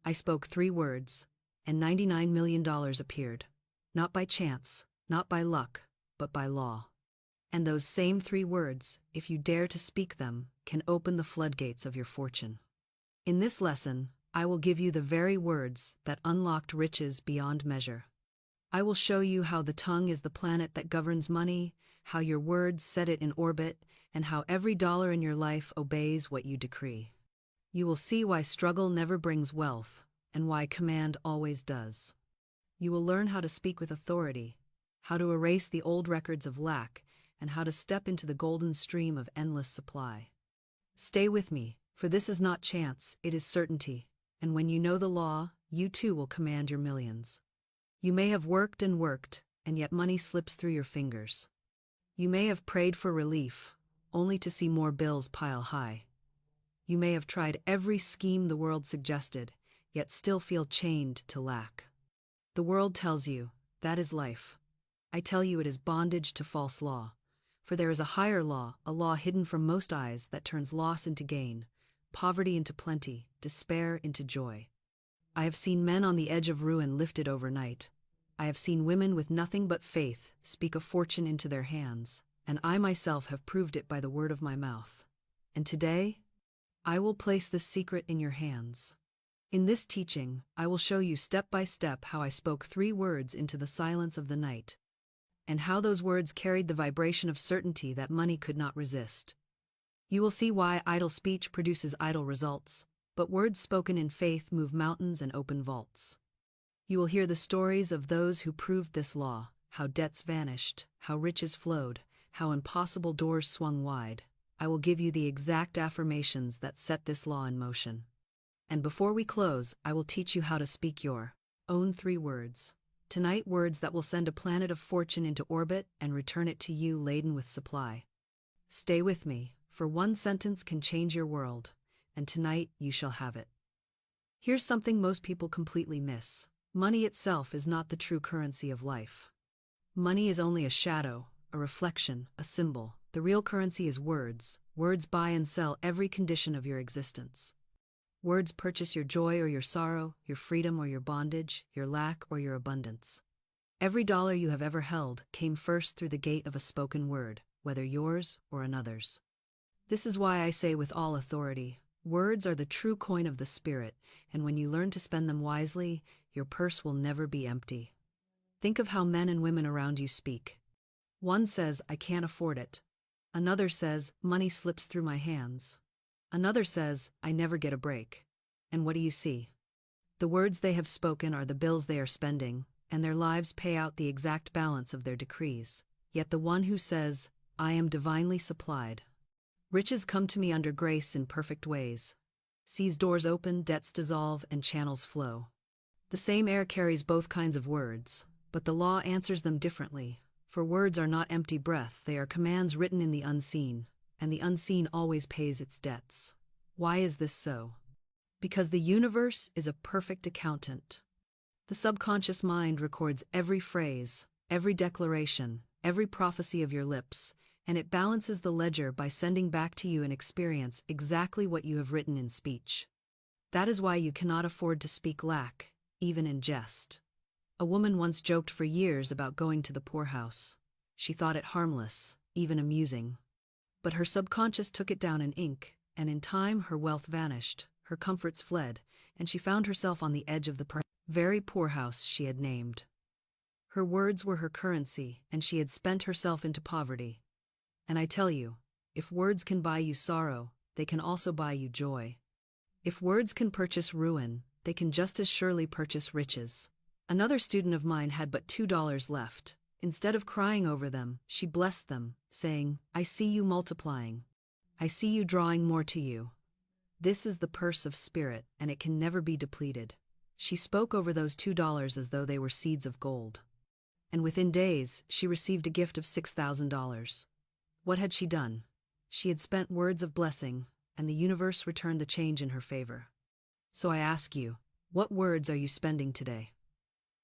I spoke 3 words, and $99 million appeared. Not by chance, not by luck, but by law. And those same 3 words, if you dare to speak them, can open the floodgates of your fortune. In this lesson, I will give you the very words that unlocked riches beyond measure. I will show you how the tongue is the planet that governs money, how your words set it in orbit, and how every dollar in your life obeys what you decree. You will see why struggle never brings wealth, and why command always does. You will learn how to speak with authority, how to erase the old records of lack, and how to step into the golden stream of endless supply. Stay with me, for this is not chance, it is certainty, and when you know the law, you too will command your millions. You may have worked, and yet money slips through your fingers. You may have prayed for relief, only to see more bills pile high. You may have tried every scheme the world suggested, yet still feel chained to lack. The world tells you, that is life. I tell you it is bondage to false law. For there is a higher law, a law hidden from most eyes that turns loss into gain, poverty into plenty, despair into joy. I have seen men on the edge of ruin lifted overnight. I have seen women with nothing but faith speak a fortune into their hands, and I myself have proved it by the word of my mouth. And today, I will place this secret in your hands. In this teaching, I will show you step by step how I spoke 3 words into the silence of the night, and how those words carried the vibration of certainty that money could not resist. You will see why idle speech produces idle results, but words spoken in faith move mountains and open vaults. You will hear the stories of those who proved this law, how debts vanished, how riches flowed, how impossible doors swung wide. I will give you the exact affirmations that set this law in motion. And before we close, I will teach you how to speak your own 3 words. Tonight, words that will send a planet of fortune into orbit and return it to you laden with supply. Stay with me, for one sentence can change your world, and tonight you shall have it. Here's something most people completely miss. Money itself is not the true currency of life. Money is only a shadow, a reflection, a symbol. The real currency is words. Words buy and sell every condition of your existence. Words purchase your joy or your sorrow, your freedom or your bondage, your lack or your abundance. Every dollar you have ever held came first through the gate of a spoken word, whether yours or another's. This is why I say with all authority, words are the true coin of the spirit, and when you learn to spend them wisely, your purse will never be empty. Think of how men and women around you speak. One says, I can't afford it. Another says, money slips through my hands. Another says, I never get a break. And what do you see? The words they have spoken are the bills they are spending, and their lives pay out the exact balance of their decrees. Yet the one who says, I am divinely supplied. Riches come to me under grace in perfect ways. Sees doors open, debts dissolve, and channels flow. The same air carries both kinds of words, but the law answers them differently. For words are not empty breath, they are commands written in the unseen, and the unseen always pays its debts. Why is this so? Because the universe is a perfect accountant. The subconscious mind records every phrase, every declaration, every prophecy of your lips, and it balances the ledger by sending back to you an experience exactly what you have written in speech. That is why you cannot afford to speak lack, even in jest. A woman once joked for years about going to the poorhouse. She thought it harmless, even amusing. But her subconscious took it down in ink, and in time her wealth vanished, her comforts fled, and she found herself on the edge of the very poorhouse she had named. Her words were her currency, and she had spent herself into poverty. And I tell you, if words can buy you sorrow, they can also buy you joy. If words can purchase ruin, they can just as surely purchase riches. Another student of mine had but $2 left. Instead of crying over them, she blessed them, saying, I see you multiplying. I see you drawing more to you. This is the purse of spirit, and it can never be depleted. She spoke over those $2 as though they were seeds of gold. And within days, she received a gift of $6,000. What had she done? She had spent words of blessing, and the universe returned the change in her favor. So I ask you, what words are you spending today?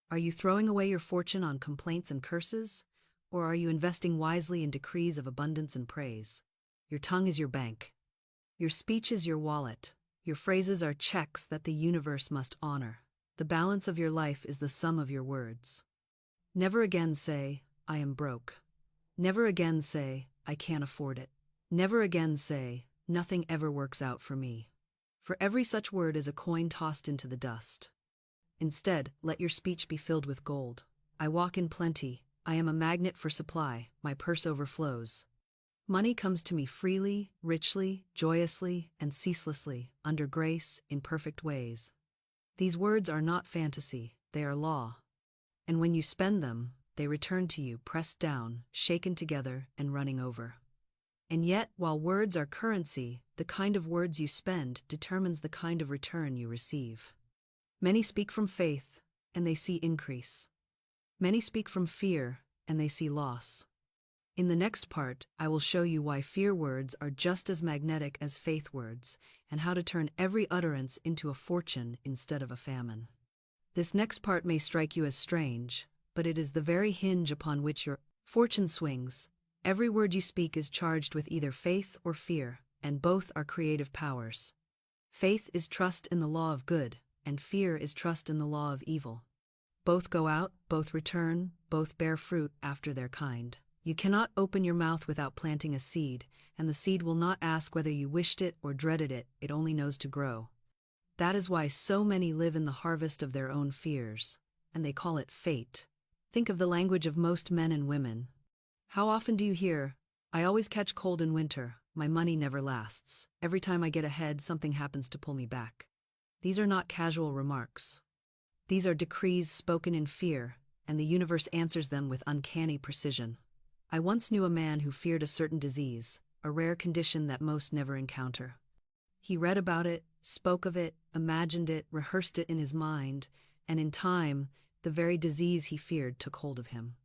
Are you throwing away your fortune on complaints and curses, or are you investing wisely in decrees of abundance and praise? Your tongue is your bank. Your speech is your wallet. Your phrases are checks that the universe must honor. The balance of your life is the sum of your words. Never again say, I am broke. Never again say, I can't afford it. Never again say, nothing ever works out for me. For every such word is a coin tossed into the dust. Instead, let your speech be filled with gold. I walk in plenty. I am a magnet for supply. My purse overflows. Money comes to me freely, richly, joyously, and ceaselessly, under grace, in perfect ways. These words are not fantasy, they are law. And when you spend them, they return to you pressed down, shaken together, and running over. And yet, while words are currency, the kind of words you spend determines the kind of return you receive. Many speak from faith, and they see increase. Many speak from fear, and they see loss. In the next part, I will show you why fear words are just as magnetic as faith words, and how to turn every utterance into a fortune instead of a famine. This next part may strike you as strange, but it is the very hinge upon which your fortune swings. Every word you speak is charged with either faith or fear, and both are creative powers. Faith is trust in the law of good, and fear is trust in the law of evil. Both go out, both return, both bear fruit after their kind. You cannot open your mouth without planting a seed, and the seed will not ask whether you wished it or dreaded it, it only knows to grow. That is why so many live in the harvest of their own fears, and they call it fate. Think of the language of most men and women. How often do you hear, I always catch cold in winter, my money never lasts, every time I get ahead something happens to pull me back. These are not casual remarks. These are decrees spoken in fear, and the universe answers them with uncanny precision. I once knew a man who feared a certain disease, a rare condition that most never encounter. He read about it, spoke of it, imagined it, rehearsed it in his mind, and in time, the very disease he feared took hold of him.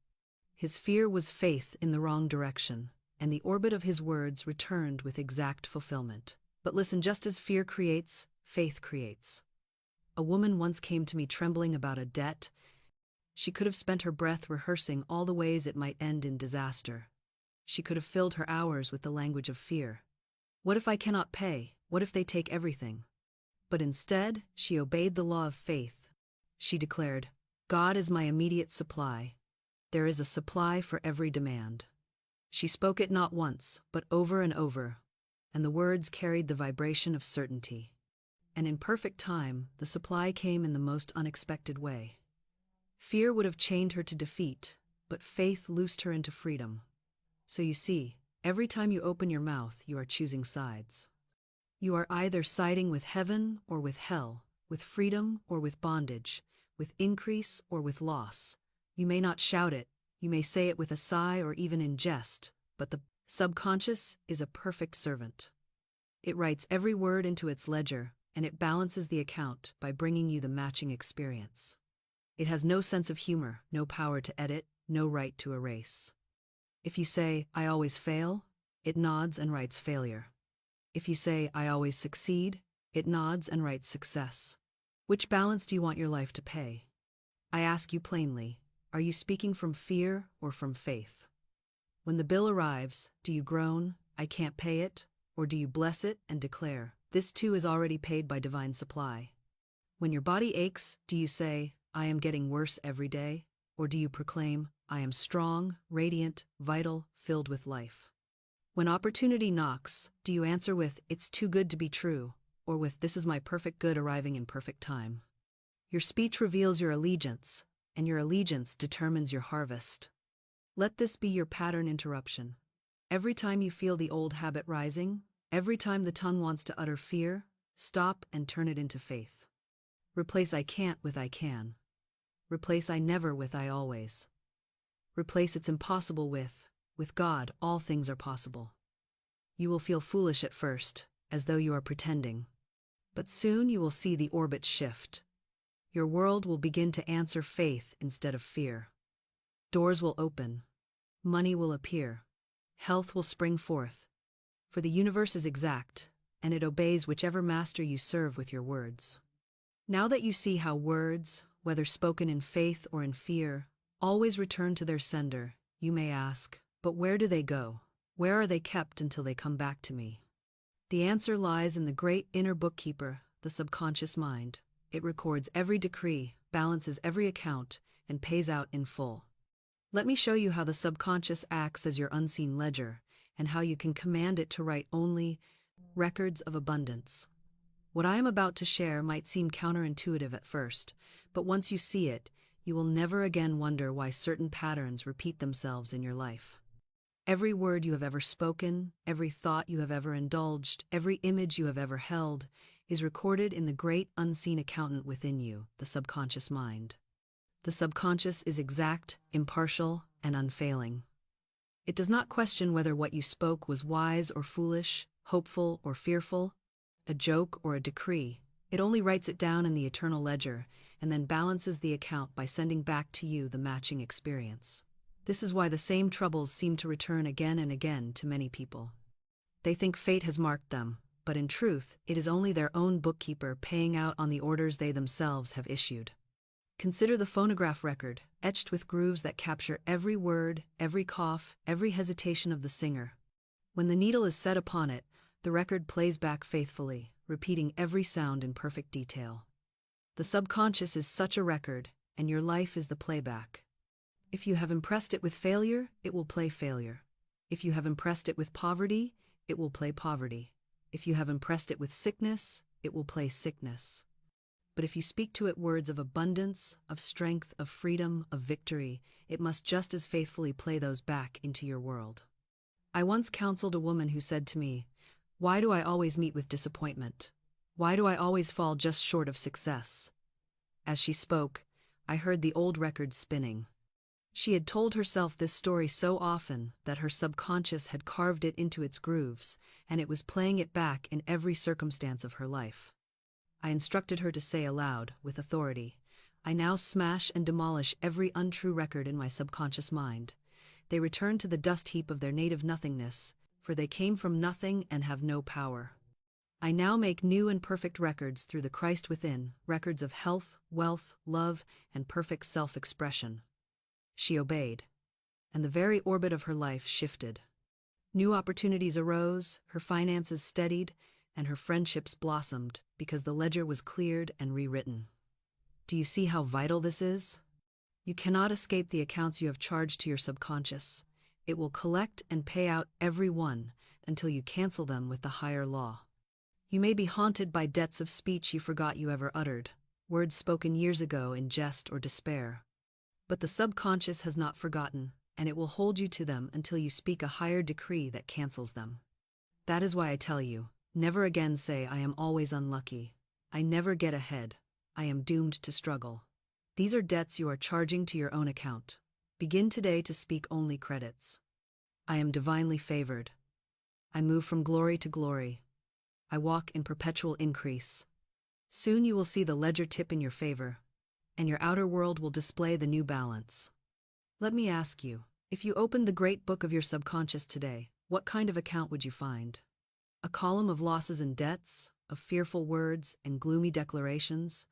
His fear was faith in the wrong direction, and the orbit of his words returned with exact fulfillment. But listen, just as fear creates, faith creates. A woman once came to me trembling about a debt. She could have spent her breath rehearsing all the ways it might end in disaster. She could have filled her hours with the language of fear. What if I cannot pay? What if they take everything? But instead, she obeyed the law of faith. She declared, God is my immediate supply. There is a supply for every demand. She spoke it not once, but over and over, and the words carried the vibration of certainty. And in perfect time, the supply came in the most unexpected way. Fear would have chained her to defeat, but faith loosed her into freedom. So you see, every time you open your mouth, you are choosing sides. You are either siding with heaven or with hell, with freedom or with bondage, with increase or with loss. You may not shout it, you may say it with a sigh or even in jest, but the subconscious is a perfect servant. It writes every word into its ledger, and it balances the account by bringing you the matching experience. It has no sense of humor, no power to edit, no right to erase. If you say, I always fail, it nods and writes failure. If you say, I always succeed, it nods and writes success. Which balance do you want your life to pay? I ask you plainly, are you speaking from fear or from faith? When the bill arrives, do you groan, I can't pay it, or do you bless it and declare, this too is already paid by divine supply? When your body aches, do you say, I am getting worse every day, or do you proclaim, I am strong, radiant, vital, filled with life? When opportunity knocks, do you answer with, it's too good to be true, or with, this is my perfect good arriving in perfect time? Your speech reveals your allegiance, and your allegiance determines your harvest. Let this be your pattern interruption. Every time you feel the old habit rising, every time the tongue wants to utter fear, stop and turn it into faith. Replace I can't with I can. Replace I never with I always. Replace it's impossible with God, all things are possible. You will feel foolish at first, as though you are pretending. But soon you will see the orbit shift. Your world will begin to answer faith instead of fear. Doors will open. Money will appear. Health will spring forth. For the universe is exact, and it obeys whichever master you serve with your words. Now that you see how words, whether spoken in faith or in fear, always return to their sender, you may ask, but where do they go? Where are they kept until they come back to me? The answer lies in the great inner bookkeeper, the subconscious mind. It records every decree, balances every account, and pays out in full. Let me show you how the subconscious acts as your unseen ledger, and how you can command it to write only records of abundance. What I am about to share might seem counterintuitive at first, but once you see it, you will never again wonder why certain patterns repeat themselves in your life. Every word you have ever spoken, every thought you have ever indulged, every image you have ever held, is recorded in the great unseen accountant within you, the subconscious mind. The subconscious is exact, impartial, and unfailing. It does not question whether what you spoke was wise or foolish, hopeful or fearful, a joke or a decree. It only writes it down in the eternal ledger, and then balances the account by sending back to you the matching experience. This is why the same troubles seem to return again and again to many people. They think fate has marked them, but in truth, it is only their own bookkeeper paying out on the orders they themselves have issued. Consider the phonograph record, etched with grooves that capture every word, every cough, every hesitation of the singer. When the needle is set upon it, the record plays back faithfully, repeating every sound in perfect detail. The subconscious is such a record, and your life is the playback. If you have impressed it with failure, it will play failure. If you have impressed it with poverty, it will play poverty. If you have impressed it with sickness, it will play sickness. But if you speak to it words of abundance, of strength, of freedom, of victory, it must just as faithfully play those back into your world. I once counseled a woman who said to me, "Why do I always meet with disappointment? Why do I always fall just short of success?" As she spoke, I heard the old record spinning. She had told herself this story so often that her subconscious had carved it into its grooves, and it was playing it back in every circumstance of her life. I instructed her to say aloud, with authority, "I now smash and demolish every untrue record in my subconscious mind. They return to the dust heap of their native nothingness, for they came from nothing and have no power. I now make new and perfect records through the Christ within, records of health, wealth, love, and perfect self-expression." She obeyed, and the very orbit of her life shifted. New opportunities arose, her finances steadied, and her friendships blossomed because the ledger was cleared and rewritten. Do you see how vital this is? You cannot escape the accounts you have charged to your subconscious. It will collect and pay out every one until you cancel them with the higher law. You may be haunted by debts of speech you forgot you ever uttered, words spoken years ago in jest or despair. But the subconscious has not forgotten, and it will hold you to them until you speak a higher decree that cancels them. That is why I tell you, never again say, "I am always unlucky. I never get ahead. I am doomed to struggle." These are debts you are charging to your own account. Begin today to speak only credits. I am divinely favored. I move from glory to glory. I walk in perpetual increase. Soon you will see the ledger tip in your favor, and your outer world will display the new balance. Let me ask you, if you opened the great book of your subconscious today, what kind of account would you find? A column of losses and debts, of fearful words and gloomy declarations?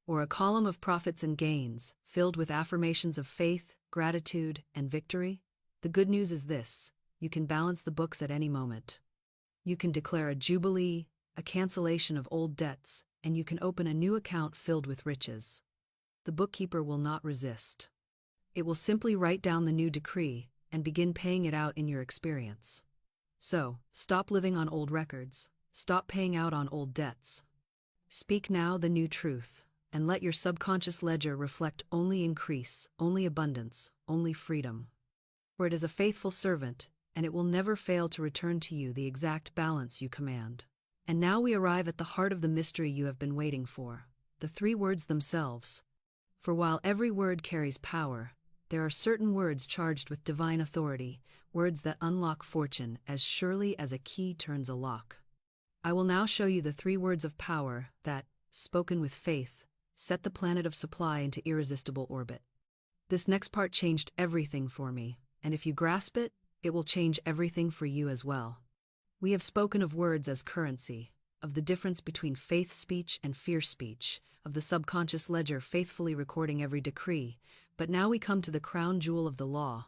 Or a column of profits and gains, filled with affirmations of faith, gratitude, and victory? The good news is this: you can balance the books at any moment. You can declare a jubilee, a cancellation of old debts, and you can open a new account filled with riches. The bookkeeper will not resist. It will simply write down the new decree and begin paying it out in your experience. So, stop living on old records. Stop paying out on old debts. Speak now the new truth, and let your subconscious ledger reflect only increase, only abundance, only freedom. For it is a faithful servant, and it will never fail to return to you the exact balance you command. And now we arrive at the heart of the mystery you have been waiting for, the 3 words themselves. For while every word carries power, there are certain words charged with divine authority, words that unlock fortune as surely as a key turns a lock. I will now show you the 3 words of power that, spoken with faith, set the planet of supply into irresistible orbit. This next part changed everything for me, and if you grasp it, it will change everything for you as well. We have spoken of words as currency, of the difference between faith speech and fear speech, of the subconscious ledger faithfully recording every decree, but now we come to the crown jewel of the law,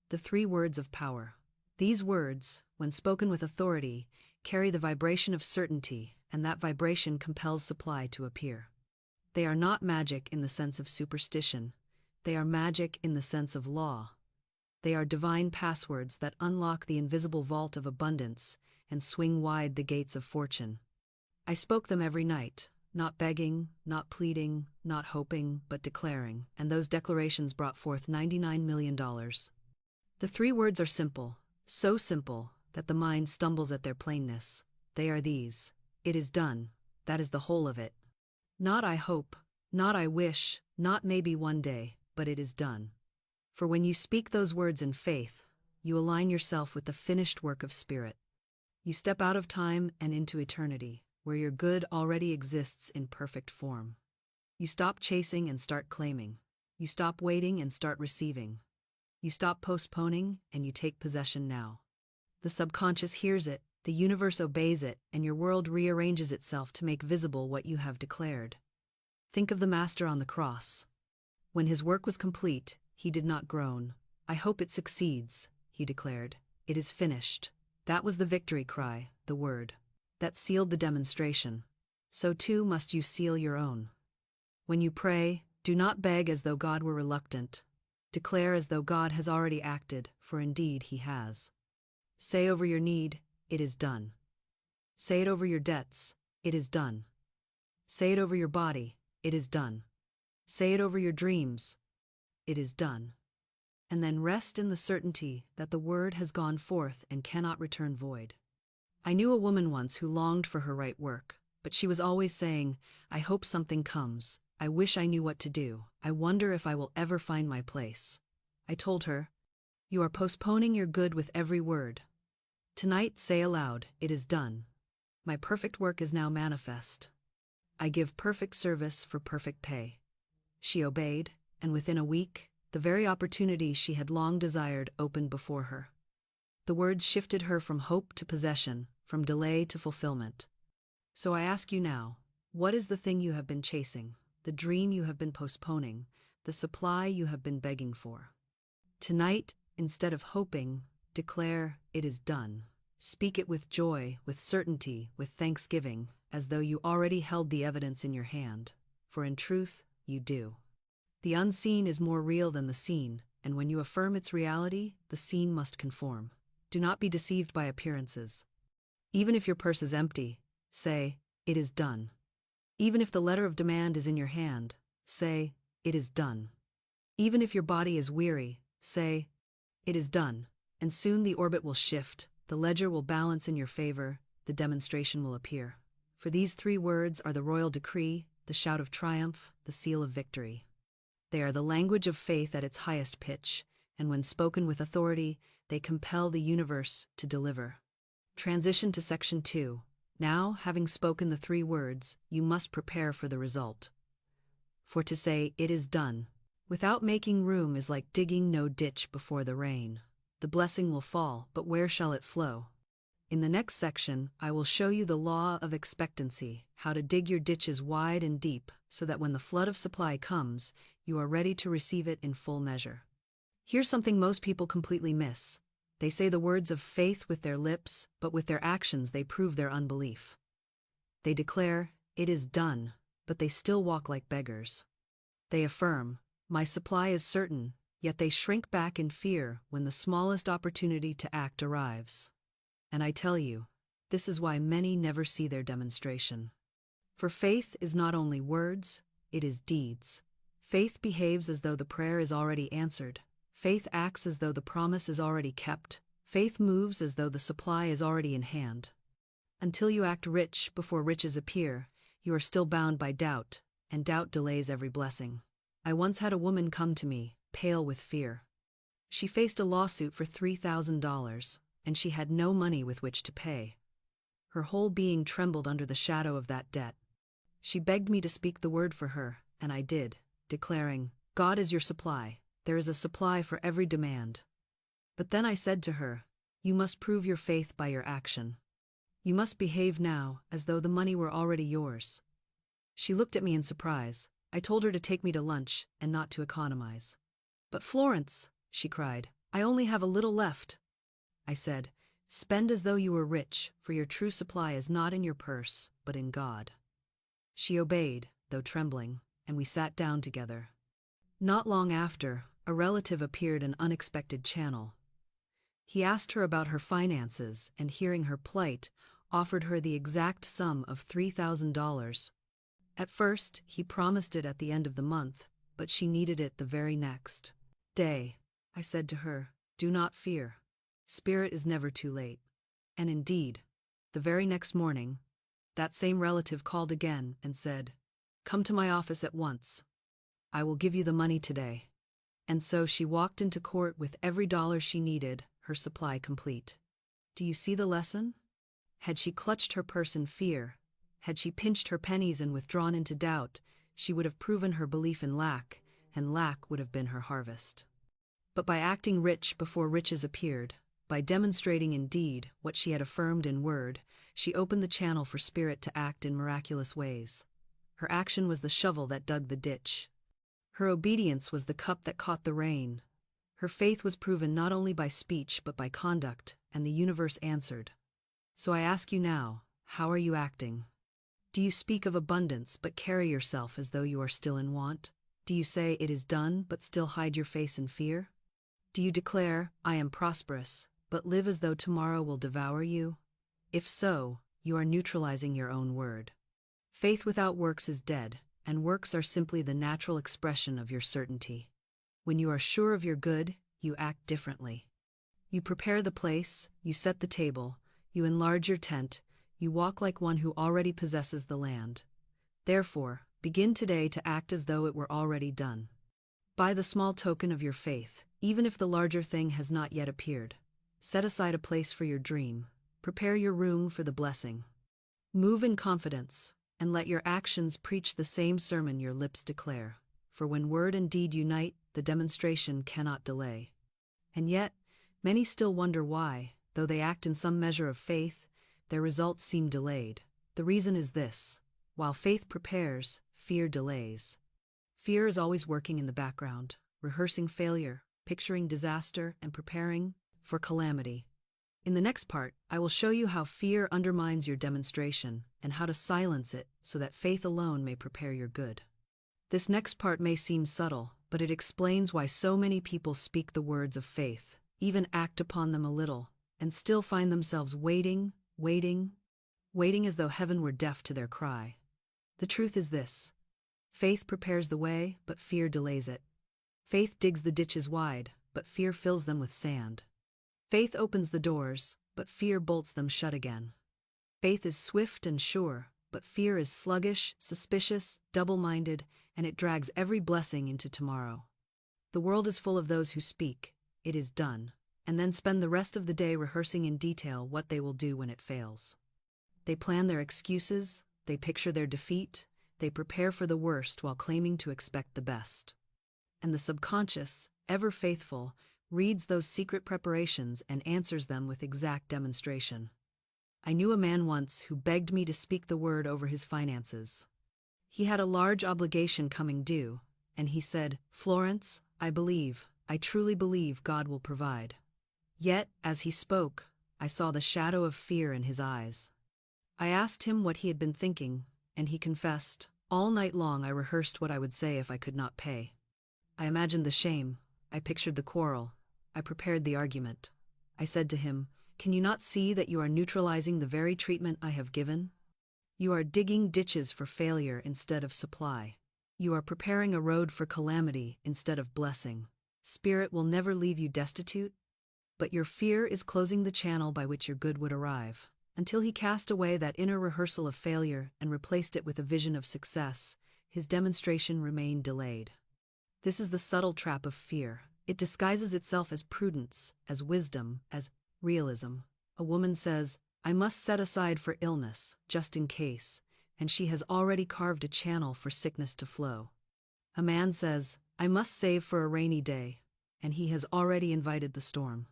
the 3 words of power. These words, when spoken with authority, carry the vibration of certainty, and that vibration compels supply to appear. They are not magic in the sense of superstition. They are magic in the sense of law. They are divine passwords that unlock the invisible vault of abundance and swing wide the gates of fortune. I spoke them every night, not begging, not pleading, not hoping, but declaring, and those declarations brought forth $99 million. The 3 words are simple, so simple that the mind stumbles at their plainness. They are these: it is done. That is the whole of it. Not I hope, not I wish, not maybe one day, but it is done. For when you speak those words in faith, you align yourself with the finished work of Spirit. You step out of time and into eternity, where your good already exists in perfect form. You stop chasing and start claiming. You stop waiting and start receiving. You stop postponing and you take possession now. The subconscious hears it, the universe obeys it, and your world rearranges itself to make visible what you have declared. Think of the Master on the cross. When his work was complete, he did not groan. I hope it succeeds, he declared. It is finished. That was the victory cry, the word that sealed the demonstration. So too must you seal your own. When you pray, do not beg as though God were reluctant. Declare as though God has already acted, for indeed he has. Say over your need, it is done. Say it over your debts, it is done. Say it over your body, it is done. Say it over your dreams, it is done. And then rest in the certainty that the word has gone forth and cannot return void. I knew a woman once who longed for her right work, but she was always saying, I hope something comes. I wish I knew what to do. I wonder if I will ever find my place. I told her, you are postponing your good with every word. Tonight say aloud, it is done. My perfect work is now manifest. I give perfect service for perfect pay. She obeyed, and within a week, the very opportunity she had long desired opened before her. The words shifted her from hope to possession, from delay to fulfillment. So I ask you now, what is the thing you have been chasing, the dream you have been postponing, the supply you have been begging for? Tonight, instead of hoping, declare, it is done. Speak it with joy, with certainty, with thanksgiving, as though you already held the evidence in your hand, for in truth, you do. The unseen is more real than the seen, and when you affirm its reality, the seen must conform. Do not be deceived by appearances. Even if your purse is empty, say, it is done. Even if the letter of demand is in your hand, say, it is done. Even if your body is weary, say, it is done, and soon the orbit will shift, the ledger will balance in your favor, the demonstration will appear. For these 3 words are the royal decree, the shout of triumph, the seal of victory. They are the language of faith at its highest pitch, and when spoken with authority, they compel the universe to deliver. Transition to Section 2. Now, having spoken the 3 words, you must prepare for the result. For to say, it is done, without making room is like digging no ditch before the rain. The blessing will fall, but where shall it flow? In the next section, I will show you the law of expectancy, how to dig your ditches wide and deep, so that when the flood of supply comes, you are ready to receive it in full measure. Here's something most people completely miss. They say the words of faith with their lips, but with their actions they prove their unbelief. They declare, it is done, but they still walk like beggars. They affirm, my supply is certain, yet they shrink back in fear when the smallest opportunity to act arrives. And I tell you, this is why many never see their demonstration. For faith is not only words, it is deeds. Faith behaves as though the prayer is already answered. Faith acts as though the promise is already kept. Faith moves as though the supply is already in hand. Until you act rich before riches appear, you are still bound by doubt, and doubt delays every blessing. I once had a woman come to me, pale with fear. She faced a lawsuit for $3,000, and she had no money with which to pay. Her whole being trembled under the shadow of that debt. She begged me to speak the word for her, and I did, declaring, God is your supply. There is a supply for every demand. But then I said to her, you must prove your faith by your action. You must behave now as though the money were already yours. She looked at me in surprise. I told her to take me to lunch and not to economize. But Florence, she cried, I only have a little left. I said, Spend as though you were rich, for your true supply is not in your purse, but in God. She obeyed, though trembling, and we sat down together. Not long after, a relative appeared an unexpected channel. He asked her about her finances and, hearing her plight, offered her the exact sum of $3,000. At first, he promised it at the end of the month, but she needed it the very next day. I said to her, "Do not fear. Spirit is never too late." And indeed, the very next morning, that same relative called again and said, "Come to my office at once. I will give you the money today." And so she walked into court with every dollar she needed, her supply complete. Do you see the lesson? Had she clutched her purse in fear, had she pinched her pennies and withdrawn into doubt, she would have proven her belief in lack, and lack would have been her harvest. But by acting rich before riches appeared, by demonstrating in deed what she had affirmed in word, she opened the channel for spirit to act in miraculous ways. Her action was the shovel that dug the ditch. Her obedience was the cup that caught the rain. Her faith was proven not only by speech but by conduct, and the universe answered. So I ask you now, how are you acting? Do you speak of abundance but carry yourself as though you are still in want? Do you say it is done but still hide your face in fear? Do you declare, "I am prosperous," but live as though tomorrow will devour you? If so, you are neutralizing your own word. Faith without works is dead, and works are simply the natural expression of your certainty. When you are sure of your good, you act differently. You prepare the place, you set the table, you enlarge your tent, you walk like one who already possesses the land. Therefore, begin today to act as though it were already done. Buy the small token of your faith, even if the larger thing has not yet appeared. Set aside a place for your dream. Prepare your room for the blessing. Move in confidence, and let your actions preach the same sermon your lips declare. For when word and deed unite, the demonstration cannot delay. And yet, many still wonder why, though they act in some measure of faith, their results seem delayed. The reason is this: while faith prepares, fear delays. Fear is always working in the background, rehearsing failure, picturing disaster, and preparing for calamity. In the next part, I will show you how fear undermines your demonstration and how to silence it so that faith alone may prepare your good. This next part may seem subtle, but it explains why so many people speak the words of faith, even act upon them a little, and still find themselves waiting as though heaven were deaf to their cry. The truth is this: faith prepares the way, but fear delays it. Faith digs the ditches wide, but fear fills them with sand. Faith opens the doors, but fear bolts them shut again. Faith is swift and sure, but fear is sluggish, suspicious, double-minded, and it drags every blessing into tomorrow. The world is full of those who speak, "It is done," and then spend the rest of the day rehearsing in detail what they will do when it fails. They plan their excuses, they picture their defeat, they prepare for the worst while claiming to expect the best. And the subconscious, ever faithful, reads those secret preparations and answers them with exact demonstration. I knew a man once who begged me to speak the word over his finances. He had a large obligation coming due, and he said, "Florence, I truly believe God will provide." Yet, as he spoke, I saw the shadow of fear in his eyes. I asked him what he had been thinking, and he confessed, "All night long I rehearsed what I would say if I could not pay. I imagined the shame, I pictured the quarrel, I prepared the argument." I said to him, "Can you not see that you are neutralizing the very treatment I have given? You are digging ditches for failure instead of supply. You are preparing a road for calamity instead of blessing. Spirit will never leave you destitute, but your fear is closing the channel by which your good would arrive." Until he cast away that inner rehearsal of failure and replaced it with a vision of success, his demonstration remained delayed. This is the subtle trap of fear. It disguises itself as prudence, as wisdom, as realism. A woman says, "I must set aside for illness, just in case," and she has already carved a channel for sickness to flow. A man says, "I must save for a rainy day," and he has already invited the storm.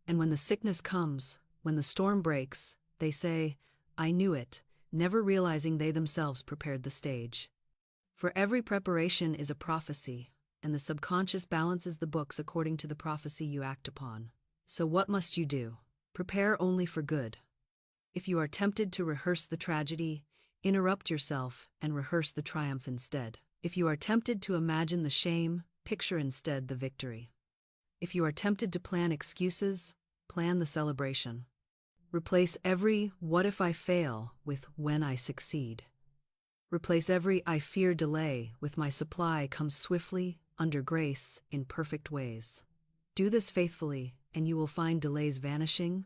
And when the sickness comes, when the storm breaks, they say, "I knew it," never realizing they themselves prepared the stage. For every preparation is a prophecy, and the subconscious balances the books according to the prophecy you act upon. So what must you do? Prepare only for good. If you are tempted to rehearse the tragedy, interrupt yourself and rehearse the triumph instead. If you are tempted to imagine the shame, picture instead the victory. If you are tempted to plan excuses, plan the celebration. Replace every "what if I fail" with "when I succeed." Replace every "I fear delay" with "my supply comes swiftly, under grace, in perfect ways." Do this faithfully, and you will find delays vanishing,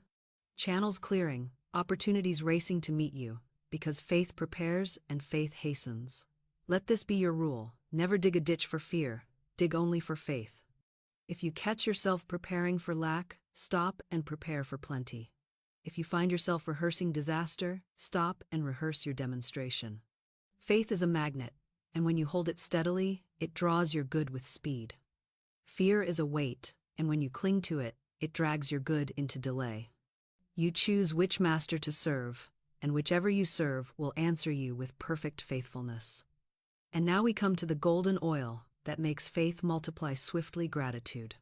channels clearing, opportunities racing to meet you, because faith prepares and faith hastens. Let this be your rule: never dig a ditch for fear, dig only for faith. If you catch yourself preparing for lack, stop and prepare for plenty. If you find yourself rehearsing disaster, stop and rehearse your demonstration. Faith is a magnet, and when you hold it steadily, it draws your good with speed. Fear is a weight, and when you cling to it, it drags your good into delay. You choose which master to serve, and whichever you serve will answer you with perfect faithfulness. And now we come to the golden oil that makes faith multiply swiftly: gratitude.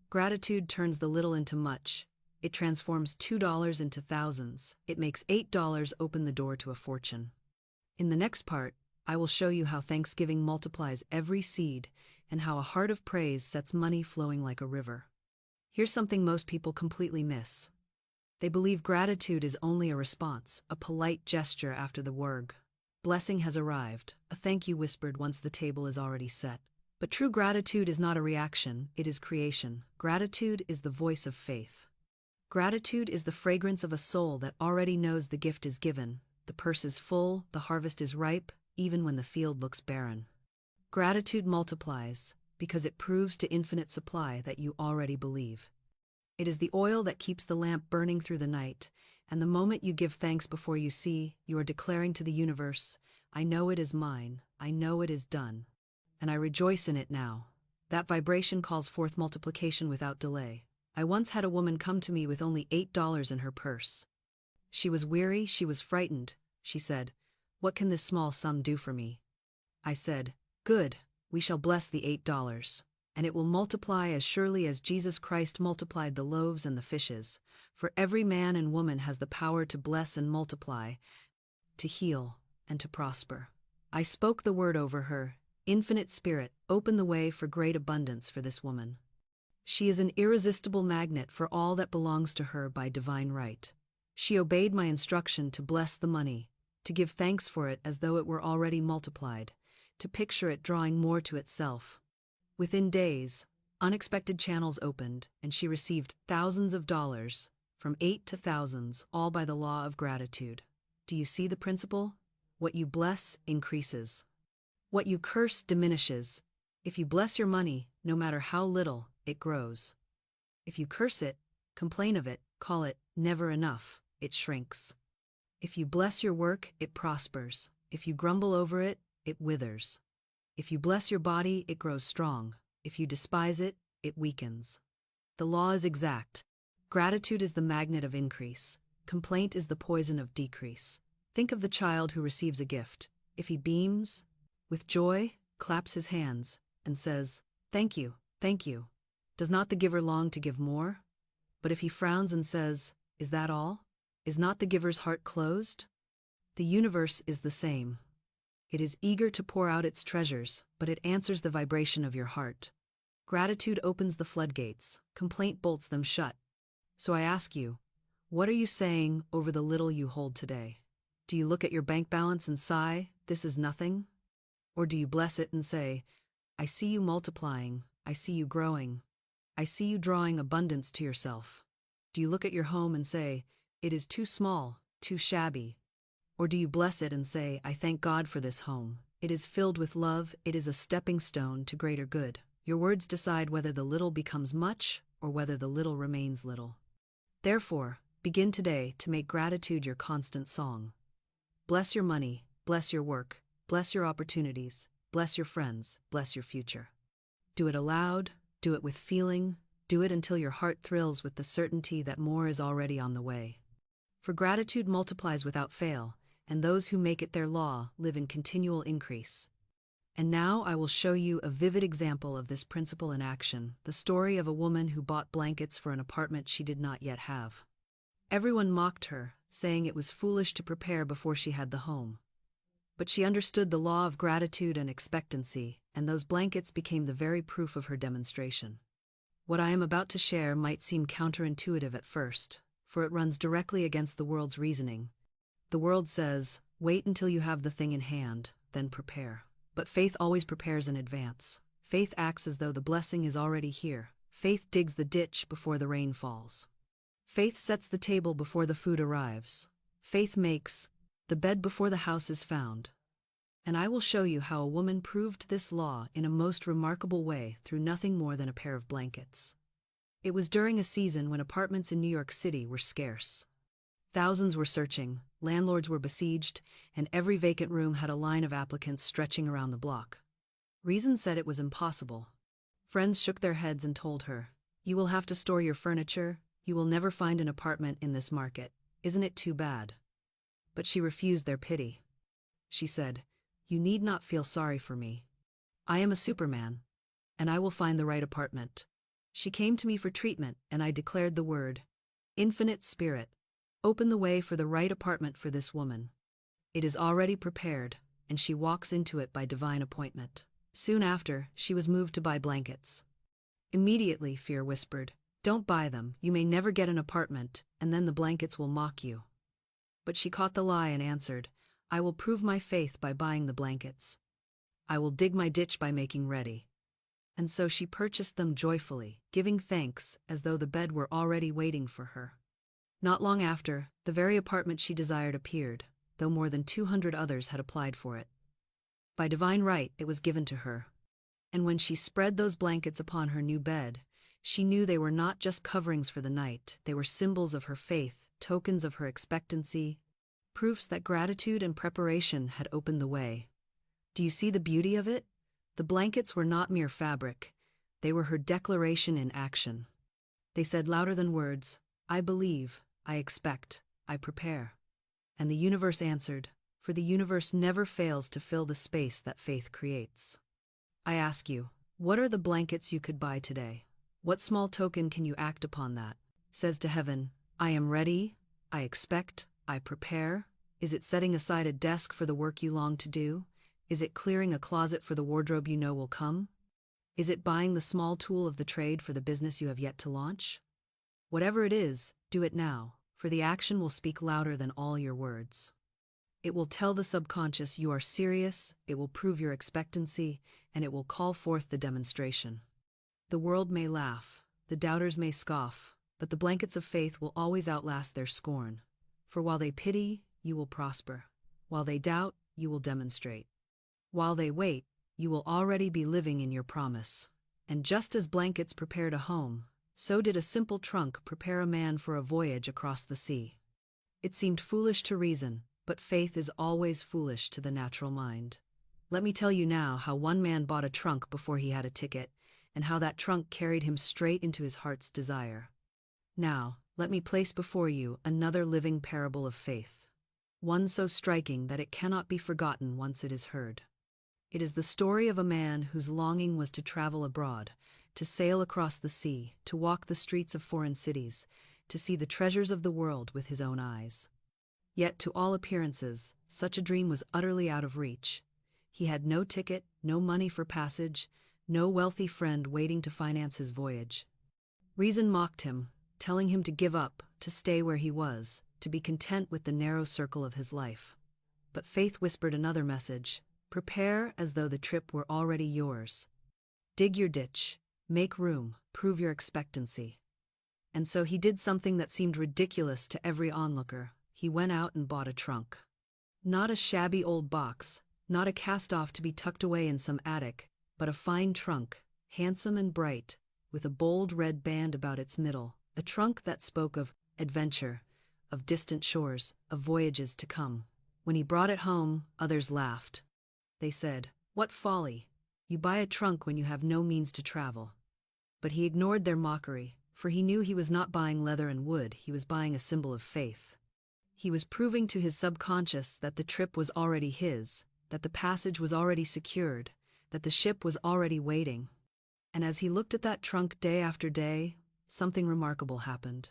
Gratitude turns the little into much. It transforms $2 into thousands. It makes $8 open the door to a fortune. In the next part, I will show you how thanksgiving multiplies every seed and how a heart of praise sets money flowing like a river. Here's something most people completely miss. They believe gratitude is only a response, a polite gesture after the word "blessing has arrived," a thank you whispered once the table is already set. But true gratitude is not a reaction, it is creation. Gratitude is the voice of faith. Gratitude is the fragrance of a soul that already knows the gift is given, the purse is full, the harvest is ripe, even when the field looks barren. Gratitude multiplies because it proves to infinite supply that you already believe. It is the oil that keeps the lamp burning through the night, and the moment you give thanks before you see, you are declaring to the universe, "I know it is mine, I know it is done, and I rejoice in it now." That vibration calls forth multiplication without delay. I once had a woman come to me with only $8 in her purse. She was weary, she was frightened. She said, "What can this small sum do for me?" I said, "Good, we shall bless the $8, and it will multiply as surely as Jesus Christ multiplied the loaves and the fishes, for every man and woman has the power to bless and multiply, to heal and to prosper." I spoke the word over her. Infinite Spirit, open the way for great abundance for this woman. She is an irresistible magnet for all that belongs to her by divine right. She obeyed my instruction to bless the money, to give thanks for it as though it were already multiplied, to picture it drawing more to itself. Within days, unexpected channels opened, and she received thousands of dollars, from 8 to thousands, all by the law of gratitude. Do you see the principle? What you bless increases. What you curse diminishes. If you bless your money, no matter how little, it grows. If you curse it, complain of it, call it never enough, it shrinks. If you bless your work, it prospers. If you grumble over it, it withers. If you bless your body, it grows strong. If you despise it, it weakens. The law is exact. Gratitude is the magnet of increase. Complaint is the poison of decrease. Think of the child who receives a gift. If he beams with joy, claps his hands, and says, "Thank you, thank you," does not the giver long to give more? But if he frowns and says, "Is that all?" is not the giver's heart closed? The universe is the same. It is eager to pour out its treasures, but it answers the vibration of your heart. Gratitude opens the floodgates, complaint bolts them shut. So I ask you, what are you saying over the little you hold today? Do you look at your bank balance and sigh, "This is nothing"? Or do you bless it and say, "I see you multiplying, I see you growing, I see you drawing abundance to yourself"? Do you look at your home and say, "It is too small, too shabby"? Or do you bless it and say, "I thank God for this home. It is filled with love, it is a stepping stone to greater good"? Your words decide whether the little becomes much or whether the little remains little. Therefore, begin today to make gratitude your constant song. Bless your money, bless your work, bless your opportunities, bless your friends, bless your future. Do it aloud, do it with feeling, do it until your heart thrills with the certainty that more is already on the way. For gratitude multiplies without fail, and those who make it their law live in continual increase. And now I will show you a vivid example of this principle in action, the story of a woman who bought blankets for an apartment she did not yet have. Everyone mocked her, saying it was foolish to prepare before she had the home. But she understood the law of gratitude and expectancy, and those blankets became the very proof of her demonstration. What I am about to share might seem counterintuitive at first, for it runs directly against the world's reasoning. The world says, wait until you have the thing in hand, then prepare. But faith always prepares in advance. Faith acts as though the blessing is already here. Faith digs the ditch before the rain falls. Faith sets the table before the food arrives. Faith makes the bed before the house is found. And I will show you how a woman proved this law in a most remarkable way through nothing more than a pair of blankets. It was during a season when apartments in New York City were scarce. Thousands were searching, landlords were besieged, and every vacant room had a line of applicants stretching around the block. Reason said it was impossible. Friends shook their heads and told her, "You will have to store your furniture. You will never find an apartment in this market. Isn't it too bad?" But she refused their pity. She said, "You need not feel sorry for me. I am a Superman, and I will find the right apartment." She came to me for treatment, and I declared the word, "Infinite Spirit, open the way for the right apartment for this woman. It is already prepared, and she walks into it by divine appointment." Soon after, she was moved to buy blankets. Immediately, fear whispered, "Don't buy them, you may never get an apartment, and then the blankets will mock you." But she caught the lie and answered, "I will prove my faith by buying the blankets. I will dig my ditch by making ready." And so she purchased them joyfully, giving thanks as though the bed were already waiting for her. Not long after, the very apartment she desired appeared, though more than 200 others had applied for it. By divine right, it was given to her. And when she spread those blankets upon her new bed, she knew they were not just coverings for the night, they were symbols of her faith, tokens of her expectancy, proofs that gratitude and preparation had opened the way. Do you see the beauty of it? The blankets were not mere fabric, they were her declaration in action. They said louder than words, "I believe, I expect, I prepare." And the universe answered, for the universe never fails to fill the space that faith creates. I ask you, what are the blankets you could buy today? What small token can you act upon that says to heaven, "I am ready, I expect, I prepare"? Is it setting aside a desk for the work you long to do? Is it clearing a closet for the wardrobe you know will come? Is it buying the small tool of the trade for the business you have yet to launch? Whatever it is, do it now, for the action will speak louder than all your words. It will tell the subconscious you are serious, it will prove your expectancy, and it will call forth the demonstration. The world may laugh, the doubters may scoff, but the blankets of faith will always outlast their scorn. For while they pity, you will prosper. While they doubt, you will demonstrate. While they wait, you will already be living in your promise. And just as blankets prepared a home, so did a simple trunk prepare a man for a voyage across the sea. It seemed foolish to reason, but faith is always foolish to the natural mind. Let me tell you now how one man bought a trunk before he had a ticket, and how that trunk carried him straight into his heart's desire. Now, let me place before you another living parable of faith, one so striking that it cannot be forgotten once it is heard. It is the story of a man whose longing was to travel abroad, to sail across the sea, to walk the streets of foreign cities, to see the treasures of the world with his own eyes. Yet, to all appearances, such a dream was utterly out of reach. He had no ticket, no money for passage, no wealthy friend waiting to finance his voyage. Reason mocked him, telling him to give up, to stay where he was, to be content with the narrow circle of his life. But faith whispered another message: prepare as though the trip were already yours. Dig your ditch, make room, prove your expectancy. And so he did something that seemed ridiculous to every onlooker. He went out and bought a trunk. Not a shabby old box, not a cast-off to be tucked away in some attic, but a fine trunk, handsome and bright, with a bold red band about its middle, a trunk that spoke of adventure, of distant shores, of voyages to come. When he brought it home, others laughed. They said, "What folly! You buy a trunk when you have no means to travel." But he ignored their mockery, for he knew he was not buying leather and wood, he was buying a symbol of faith. He was proving to his subconscious that the trip was already his, that the passage was already secured, that the ship was already waiting. And as he looked at that trunk day after day, something remarkable happened.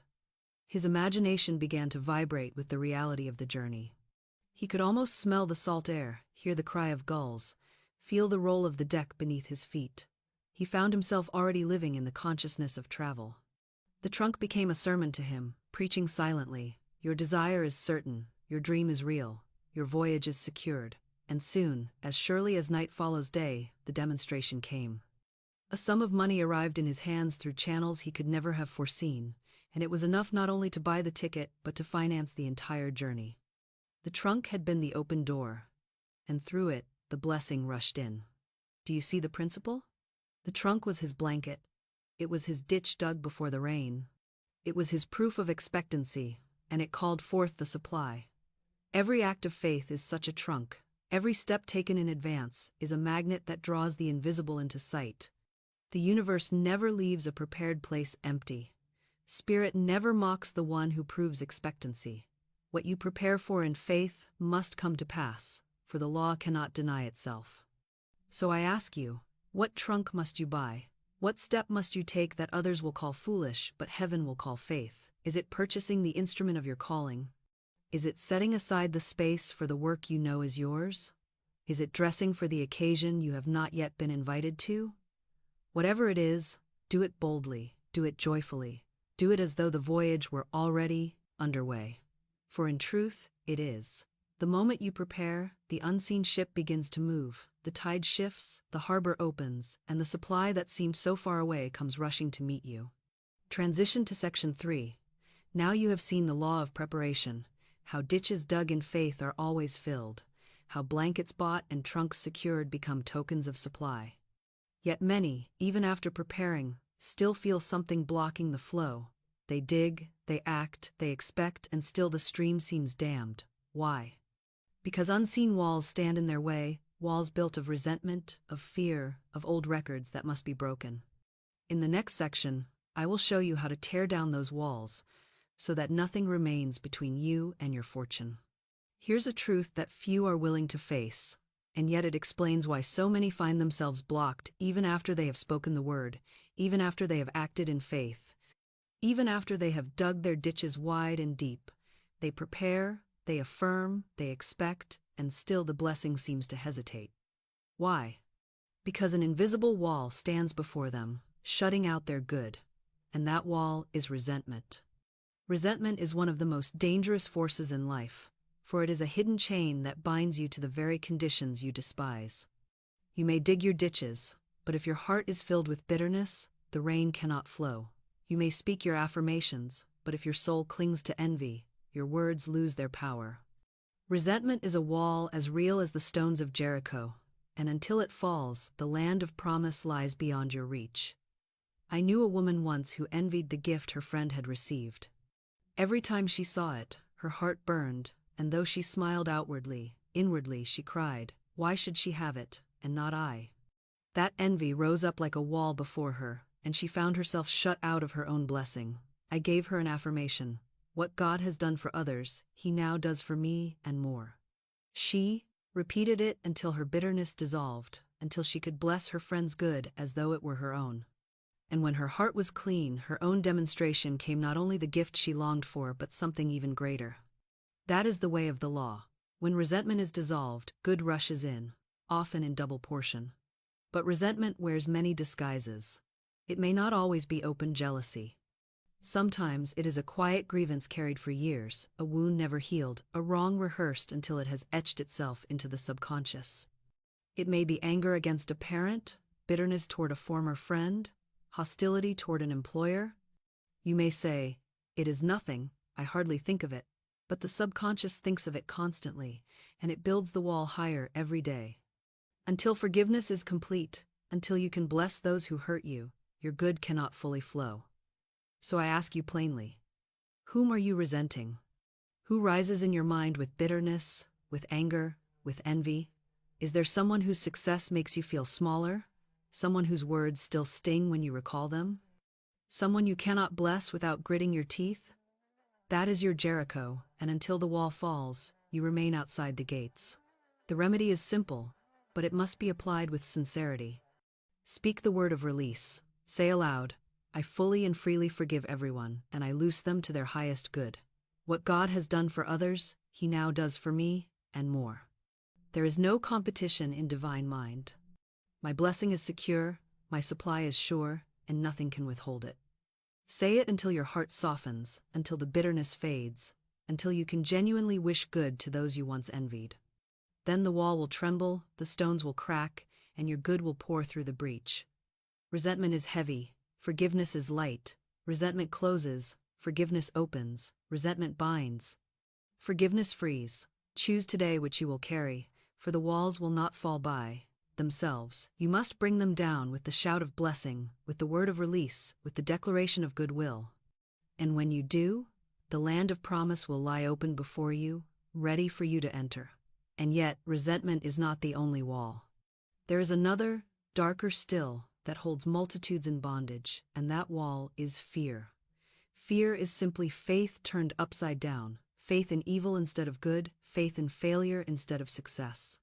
His imagination began to vibrate with the reality of the journey. He could almost smell the salt air, hear the cry of gulls, feel the roll of the deck beneath his feet. He found himself already living in the consciousness of travel. The trunk became a sermon to him, preaching silently, "Your desire is certain, your dream is real, your voyage is secured." And soon, as surely as night follows day, the demonstration came. A sum of money arrived in his hands through channels he could never have foreseen, and it was enough not only to buy the ticket but to finance the entire journey. The trunk had been the open door, and through it, the blessing rushed in. Do you see the principle? The trunk was his blanket. It was his ditch dug before the rain. It was his proof of expectancy, and it called forth the supply. Every act of faith is such a trunk. Every step taken in advance is a magnet that draws the invisible into sight. The universe never leaves a prepared place empty. Spirit never mocks the one who proves expectancy. What you prepare for in faith must come to pass, for the law cannot deny itself. So I ask you, what trunk must you buy? What step must you take that others will call foolish, but heaven will call faith? Is it purchasing the instrument of your calling? Is it setting aside the space for the work you know is yours? Is it dressing for the occasion you have not yet been invited to? Whatever it is, do it boldly, do it joyfully, do it as though the voyage were already underway. For in truth, it is. The moment you prepare, the unseen ship begins to move, the tide shifts, the harbor opens, and the supply that seemed so far away comes rushing to meet you. Transition to Section 3. Now you have seen the law of preparation, how ditches dug in faith are always filled, how blankets bought and trunks secured become tokens of supply. Yet many, even after preparing, still feel something blocking the flow. They dig, they act, they expect, and still the stream seems dammed. Why? Because unseen walls stand in their way, walls built of resentment, of fear, of old records that must be broken. In the next section, I will show you how to tear down those walls, so that nothing remains between you and your fortune. Here's a truth that few are willing to face, and yet it explains why so many find themselves blocked even after they have spoken the word, even after they have acted in faith, even after they have dug their ditches wide and deep. They prepare, they affirm, they expect, and still the blessing seems to hesitate. Why? Because an invisible wall stands before them, shutting out their good, and that wall is resentment. Resentment is one of the most dangerous forces in life, for it is a hidden chain that binds you to the very conditions you despise. You may dig your ditches, but if your heart is filled with bitterness, the rain cannot flow. You may speak your affirmations, but if your soul clings to envy, your words lose their power. Resentment is a wall as real as the stones of Jericho, and until it falls, the land of promise lies beyond your reach. I knew a woman once who envied the gift her friend had received. Every time she saw it, her heart burned, and though she smiled outwardly, inwardly she cried, "Why should she have it, and not I?" That envy rose up like a wall before her, and she found herself shut out of her own blessing. I gave her an affirmation. What God has done for others, He now does for me and more. She repeated it until her bitterness dissolved, until she could bless her friend's good as though it were her own. And when her heart was clean, her own demonstration came not only the gift she longed for, but something even greater. That is the way of the law. When resentment is dissolved, good rushes in, often in double portion. But resentment wears many disguises. It may not always be open jealousy. Sometimes it is a quiet grievance carried for years, a wound never healed, a wrong rehearsed until it has etched itself into the subconscious. It may be anger against a parent, bitterness toward a former friend, hostility toward an employer. You may say, "It is nothing, I hardly think of it," but the subconscious thinks of it constantly, and it builds the wall higher every day. Until forgiveness is complete, until you can bless those who hurt you, your good cannot fully flow. So I ask you plainly, whom are you resenting? Who rises in your mind with bitterness, with anger, with envy? Is there someone whose success makes you feel smaller? Someone whose words still sting when you recall them? Someone you cannot bless without gritting your teeth? That is your Jericho, and until the wall falls, you remain outside the gates. The remedy is simple, but it must be applied with sincerity. Speak the word of release. Say aloud, I fully and freely forgive everyone, and I loose them to their highest good. What God has done for others, He now does for me, and more. There is no competition in divine mind. My blessing is secure, my supply is sure, and nothing can withhold it. Say it until your heart softens, until the bitterness fades, until you can genuinely wish good to those you once envied. Then the wall will tremble, the stones will crack, and your good will pour through the breach. Resentment is heavy, forgiveness is light. Resentment closes, forgiveness opens. Resentment binds. Forgiveness frees. Choose today which you will carry, for the walls will not fall by themselves. You must bring them down with the shout of blessing, with the word of release, with the declaration of goodwill. And when you do, the land of promise will lie open before you, ready for you to enter. And yet, resentment is not the only wall. There is another, darker still, that holds multitudes in bondage, and that wall is fear. Fear is simply faith turned upside down, faith in evil instead of good, faith in failure instead of success.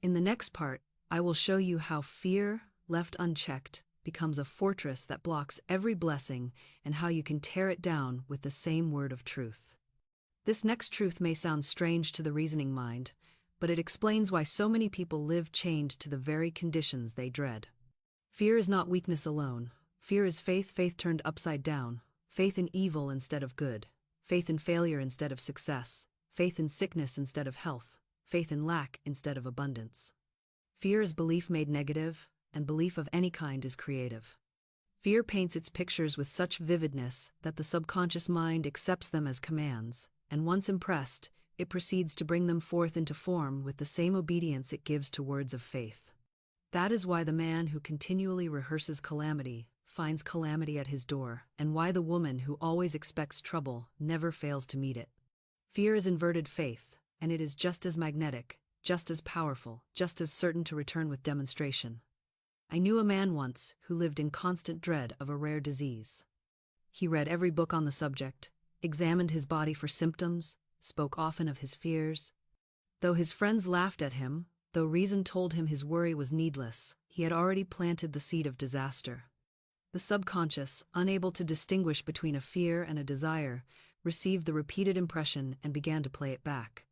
In the next part, I will show you how fear, left unchecked, becomes a fortress that blocks every blessing, and how you can tear it down with the same word of truth. This next truth may sound strange to the reasoning mind, but it explains why so many people live chained to the very conditions they dread. Fear is not weakness alone. Fear is faith, faith turned upside down, faith in evil instead of good, faith in failure instead of success, faith in sickness instead of health, faith in lack instead of abundance. Fear is belief made negative, and belief of any kind is creative. Fear paints its pictures with such vividness that the subconscious mind accepts them as commands, and once impressed, it proceeds to bring them forth into form with the same obedience it gives to words of faith. That is why the man who continually rehearses calamity finds calamity at his door, and why the woman who always expects trouble never fails to meet it. Fear is inverted faith, and it is just as magnetic, just as powerful, just as certain to return with demonstration. I knew a man once who lived in constant dread of a rare disease. He read every book on the subject, examined his body for symptoms, spoke often of his fears. Though his friends laughed at him, though reason told him his worry was needless, he had already planted the seed of disaster. The subconscious, unable to distinguish between a fear and a desire, received the repeated impression and began to play it back.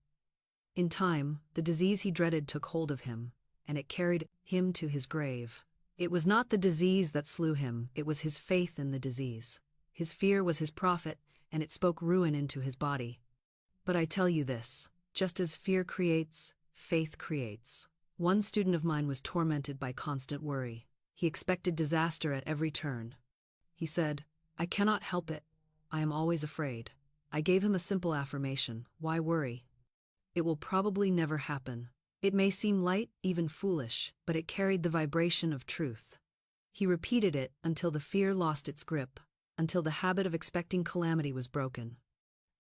In time, the disease he dreaded took hold of him, and it carried him to his grave. It was not the disease that slew him, it was his faith in the disease. His fear was his prophet, and it spoke ruin into his body. But I tell you this, just as fear creates, faith creates. One student of mine was tormented by constant worry. He expected disaster at every turn. He said, "I cannot help it. I am always afraid." I gave him a simple affirmation: why worry? It will probably never happen. It may seem light, even foolish, but it carried the vibration of truth. He repeated it until the fear lost its grip, until the habit of expecting calamity was broken.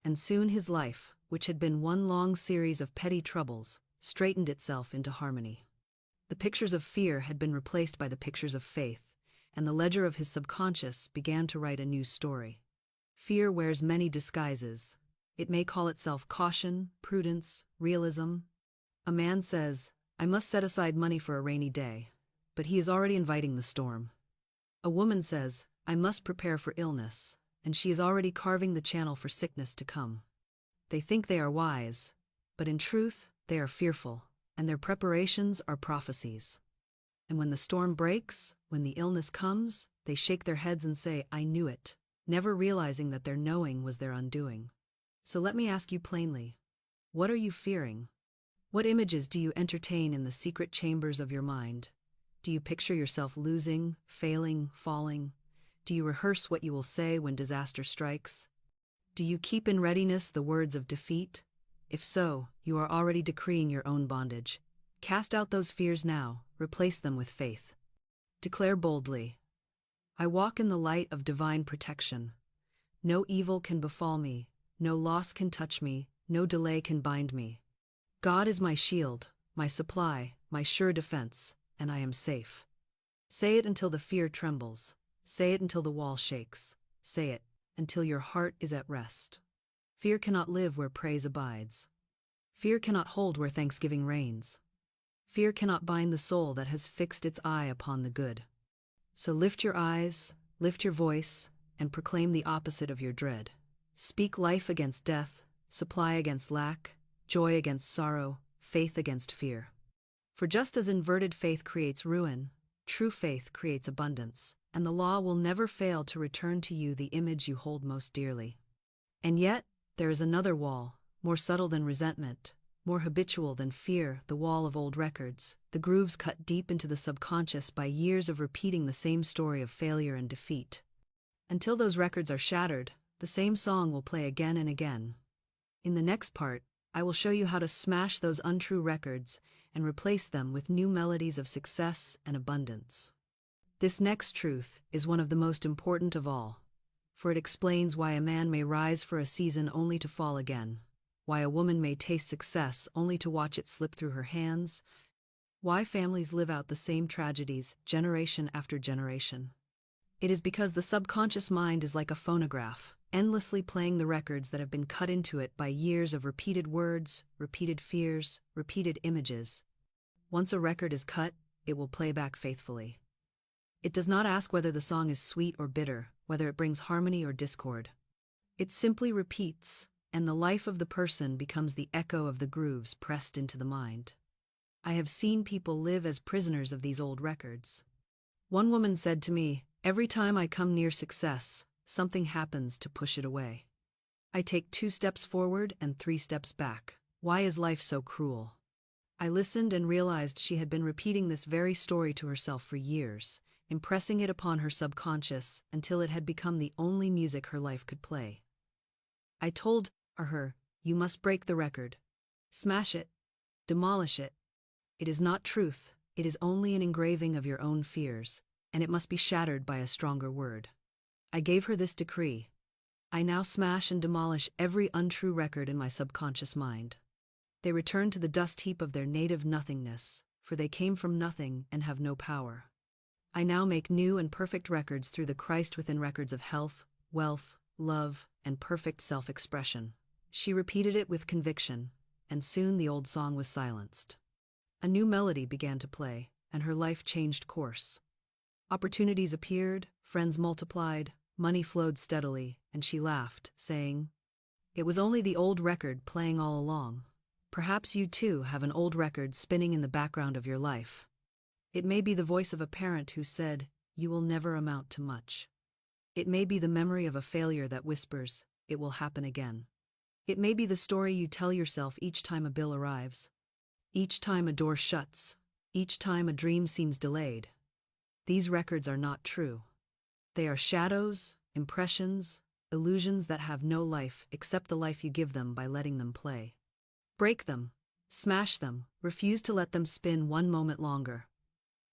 And soon his life, which had been one long series of petty troubles, straightened itself into harmony. The pictures of fear had been replaced by the pictures of faith, and the ledger of his subconscious began to write a new story. Fear wears many disguises. It may call itself caution, prudence, realism. A man says, "I must set aside money for a rainy day," but he is already inviting the storm. A woman says, "I must prepare for illness," and she is already carving the channel for sickness to come. They think they are wise, but in truth, they are fearful, and their preparations are prophecies. And when the storm breaks, when the illness comes, they shake their heads and say, "I knew it," never realizing that their knowing was their undoing. So let me ask you plainly, what are you fearing? What images do you entertain in the secret chambers of your mind? Do you picture yourself losing, failing, falling? Do you rehearse what you will say when disaster strikes? Do you keep in readiness the words of defeat? If so, you are already decreeing your own bondage. Cast out those fears now, replace them with faith. Declare boldly, "I walk in the light of divine protection. No evil can befall me, no loss can touch me, no delay can bind me. God is my shield, my supply, my sure defense, and I am safe." Say it until the fear trembles. Say it until the wall shakes. Say it until your heart is at rest. Fear cannot live where praise abides. Fear cannot hold where thanksgiving reigns. Fear cannot bind the soul that has fixed its eye upon the good. So lift your eyes, Lift your voice and proclaim the opposite of your dread. Speak life against death, supply against lack, joy against sorrow, faith against fear. For just as inverted faith creates ruin, true faith creates abundance, and the law will never fail to return to you the image you hold most dearly. And yet, there is another wall, more subtle than resentment, more habitual than fear, the wall of old records, the grooves cut deep into the subconscious by years of repeating the same story of failure and defeat. Until those records are shattered, the same song will play again and again. In the next part, I will show you how to smash those untrue records and replace them with new melodies of success and abundance. This next truth is one of the most important of all, for it explains why a man may rise for a season only to fall again, why a woman may taste success only to watch it slip through her hands, why families live out the same tragedies generation after generation. It is because the subconscious mind is like a phonograph, endlessly playing the records that have been cut into it by years of repeated words, repeated fears, repeated images. Once a record is cut, it will play back faithfully. It does not ask whether the song is sweet or bitter, whether it brings harmony or discord. It simply repeats, and the life of the person becomes the echo of the grooves pressed into the mind. I have seen people live as prisoners of these old records. One woman said to me, "Every time I come near success, something happens to push it away. I take 2 steps forward and 3 steps back. Why is life so cruel?" I listened and realized she had been repeating this very story to herself for years, impressing it upon her subconscious until it had become the only music her life could play. I told her, "You must break the record. Smash it. Demolish it. It is not truth, it is only an engraving of your own fears, and it must be shattered by a stronger word." I gave her this decree. I now smash and demolish every untrue record in my subconscious mind. They return to the dust heap of their native nothingness, for they came from nothing and have no power. I now make new and perfect records through the Christ within records of health, wealth, love, and perfect self-expression. She repeated it with conviction, and soon the old song was silenced. A new melody began to play, and her life changed course. Opportunities appeared, friends multiplied, money flowed steadily, and she laughed, saying, "It was only the old record playing all along." Perhaps you too have an old record spinning in the background of your life. It may be the voice of a parent who said, "You will never amount to much." It may be the memory of a failure that whispers, "It will happen again." It may be the story you tell yourself each time a bill arrives, each time a door shuts, each time a dream seems delayed. These records are not true. They are shadows, impressions, illusions that have no life except the life you give them by letting them play. Break them, smash them, refuse to let them spin one moment longer.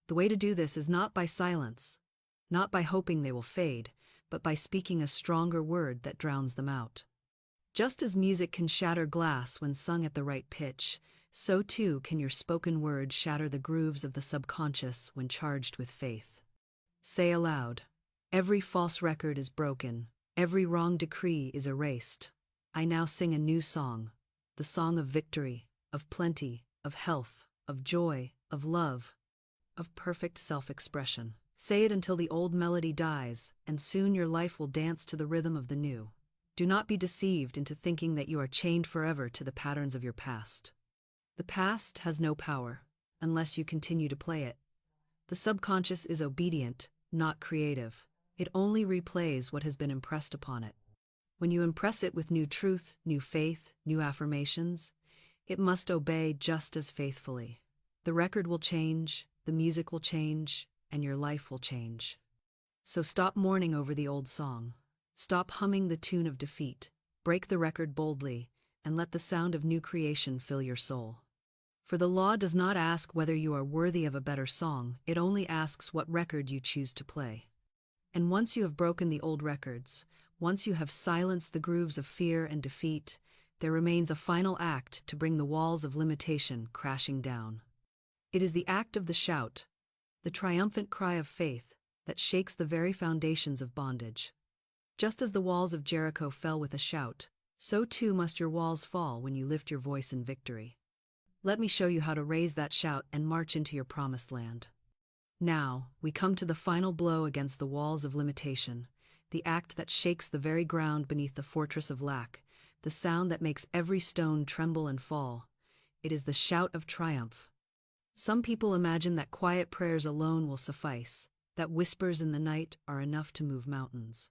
The way to do this is not by silence, not by hoping they will fade, but by speaking a stronger word that drowns them out. Just as music can shatter glass when sung at the right pitch, so too can your spoken word shatter the grooves of the subconscious when charged with faith. Say aloud, "Every false record is broken, every wrong decree is erased. I now sing a new song, the song of victory, of plenty, of health, of joy, of love, of perfect self-expression." Say it until the old melody dies, and soon your life will dance to the rhythm of the new. Do not be deceived into thinking that you are chained forever to the patterns of your past. The past has no power, unless you continue to play it. The subconscious is obedient, not creative. It only replays what has been impressed upon it. When you impress it with new truth, new faith, new affirmations, it must obey just as faithfully. The record will change, the music will change, and your life will change. So stop mourning over the old song. Stop humming the tune of defeat. Break the record boldly, and let the sound of new creation fill your soul. For the law does not ask whether you are worthy of a better song, it only asks what record you choose to play. And once you have broken the old records, once you have silenced the grooves of fear and defeat, there remains a final act to bring the walls of limitation crashing down. It is the act of the shout, the triumphant cry of faith that shakes the very foundations of bondage. Just as the walls of Jericho fell with a shout, so too must your walls fall when you lift your voice in victory. Let me show you how to raise that shout and march into your promised land. Now, we come to the final blow against the walls of limitation, the act that shakes the very ground beneath the fortress of lack, the sound that makes every stone tremble and fall. It is the shout of triumph. Some people imagine that quiet prayers alone will suffice, that whispers in the night are enough to move mountains.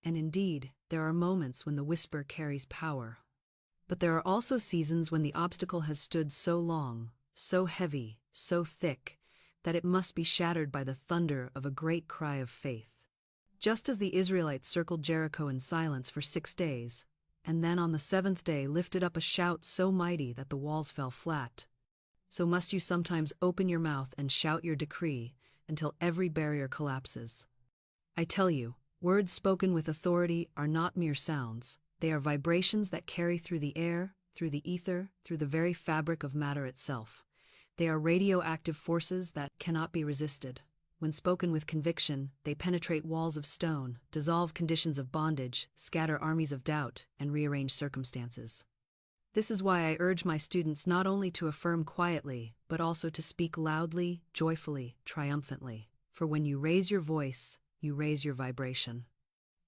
And indeed, there are moments when the whisper carries power. But there are also seasons when the obstacle has stood so long, so heavy, so thick, that it must be shattered by the thunder of a great cry of faith. Just as the Israelites circled Jericho in silence for 6 days, and then on the 7th day lifted up a shout so mighty that the walls fell flat, so must you sometimes open your mouth and shout your decree until every barrier collapses. I tell you, words spoken with authority are not mere sounds. They are vibrations that carry through the air, through the ether, through the very fabric of matter itself. They are radioactive forces that cannot be resisted. When spoken with conviction, they penetrate walls of stone, dissolve conditions of bondage, scatter armies of doubt, and rearrange circumstances. This is why I urge my students not only to affirm quietly, but also to speak loudly, joyfully, triumphantly. For when you raise your voice, you raise your vibration.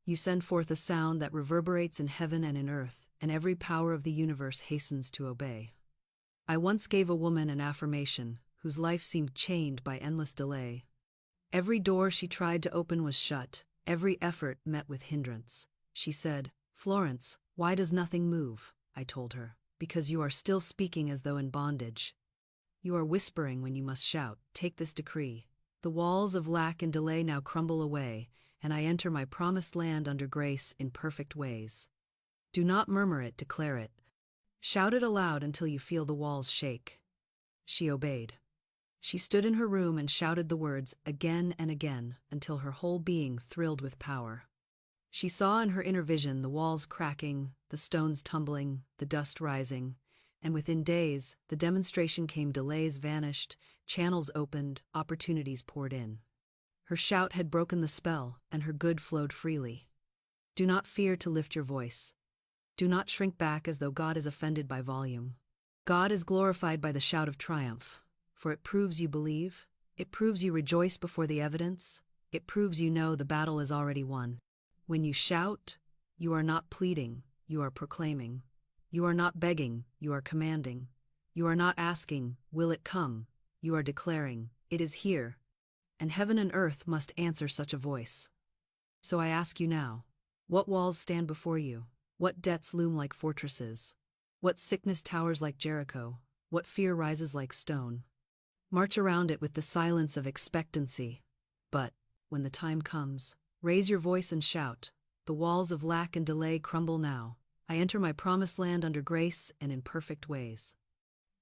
You send forth a sound that reverberates in heaven and in earth, and every power of the universe hastens to obey. I once gave a woman an affirmation, whose life seemed chained by endless delay. Every door she tried to open was shut, every effort met with hindrance. She said, "Florence, why does nothing move?" I told her, "Because you are still speaking as though in bondage. You are whispering when you must shout. Take this decree. The walls of lack and delay now crumble away, and I enter my promised land under grace in perfect ways. Do not murmur it, declare it. Shout it aloud until you feel the walls shake." She obeyed. She stood in her room and shouted the words again and again until her whole being thrilled with power. She saw in her inner vision the walls cracking, the stones tumbling, the dust rising, and within days, the demonstration came. Delays vanished, channels opened, opportunities poured in. Her shout had broken the spell, and her good flowed freely. Do not fear to lift your voice. Do not shrink back as though God is offended by volume. God is glorified by the shout of triumph, for it proves you believe, it proves you rejoice before the evidence, it proves you know the battle is already won. When you shout, you are not pleading, you are proclaiming. You are not begging, you are commanding. You are not asking, will it come? You are declaring, it is here. And heaven and earth must answer such a voice. So I ask you now, what walls stand before you? What debts loom like fortresses? What sickness towers like Jericho? What fear rises like stone? March around it with the silence of expectancy. But, when the time comes, raise your voice and shout. The walls of lack and delay crumble now. I enter my promised land under grace and in perfect ways.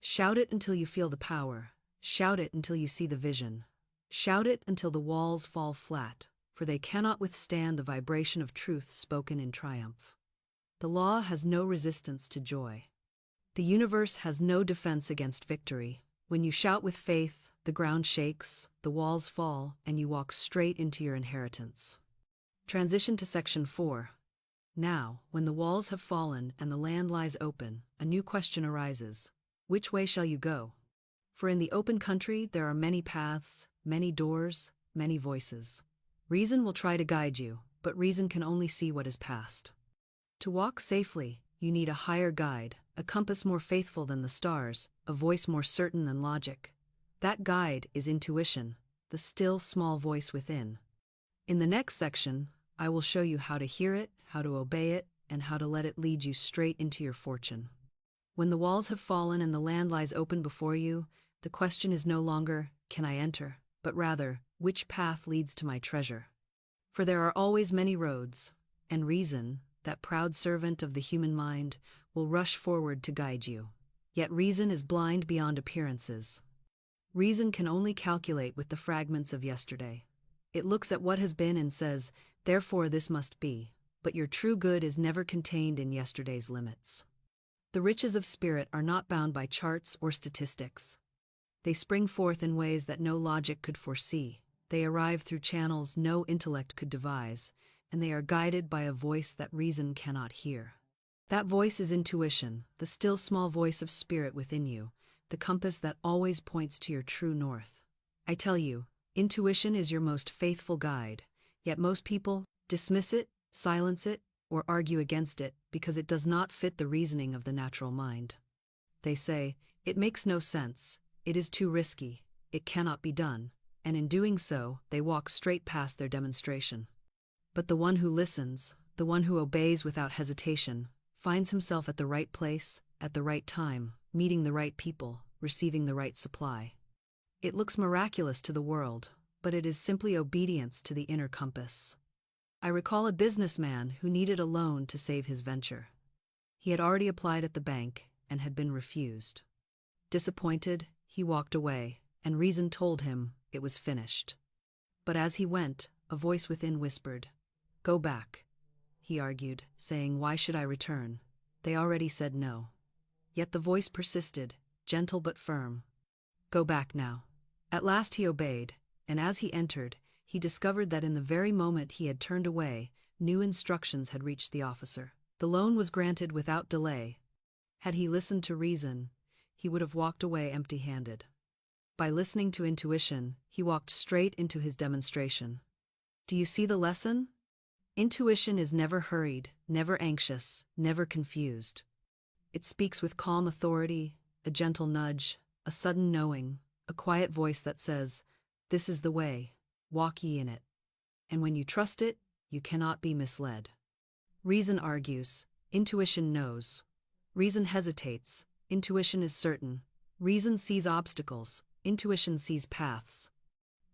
Shout it until you feel the power. Shout it until you see the vision. Shout it until the walls fall flat, for they cannot withstand the vibration of truth spoken in triumph. The law has no resistance to joy. The universe has no defense against victory. When you shout with faith, the ground shakes, the walls fall, and you walk straight into your inheritance. Transition to Section 4. Now, when the walls have fallen and the land lies open, a new question arises. Which way shall you go? For in the open country there are many paths, many doors, many voices. Reason will try to guide you, but reason can only see what is past. To walk safely, you need a higher guide, a compass more faithful than the stars, a voice more certain than logic. That guide is intuition, the still small voice within. In the next section, I will show you how to hear it, how to obey it, and how to let it lead you straight into your fortune. When the walls have fallen and the land lies open before you, the question is no longer, can I enter, but rather, which path leads to my treasure? For there are always many roads, and reason, that proud servant of the human mind, will rush forward to guide you. Yet reason is blind beyond appearances. Reason can only calculate with the fragments of yesterday. It looks at what has been and says, therefore this must be, but your true good is never contained in yesterday's limits. The riches of spirit are not bound by charts or statistics. They spring forth in ways that no logic could foresee. They arrive through channels no intellect could devise, and they are guided by a voice that reason cannot hear. That voice is intuition, the still small voice of spirit within you, the compass that always points to your true north. I tell you, Intuition is your most faithful guide, yet most people dismiss it, silence it, or argue against it because it does not fit the reasoning of the natural mind. They say, it makes no sense, it is too risky, it cannot be done, and in doing so, they walk straight past their demonstration. But the one who listens, the one who obeys without hesitation, finds himself at the right place, at the right time, meeting the right people, receiving the right supply. It looks miraculous to the world, but it is simply obedience to the inner compass. I recall a businessman who needed a loan to save his venture. He had already applied at the bank and had been refused. Disappointed, he walked away, and reason told him it was finished. But as he went, a voice within whispered, "Go back," he argued, saying, "Why should I return? They already said no." Yet the voice persisted, gentle but firm. "Go back now." At last he obeyed, and as he entered, he discovered that in the very moment he had turned away, new instructions had reached the officer. The loan was granted without delay. Had he listened to reason, he would have walked away empty-handed. By listening to intuition, he walked straight into his demonstration. Do you see the lesson? Intuition is never hurried, never anxious, never confused. It speaks with calm authority, a gentle nudge, a sudden knowing, a quiet voice that says, "This is the way, walk ye in it." And when you trust it, you cannot be misled. Reason argues, intuition knows. Reason hesitates, intuition is certain. Reason sees obstacles, intuition sees paths.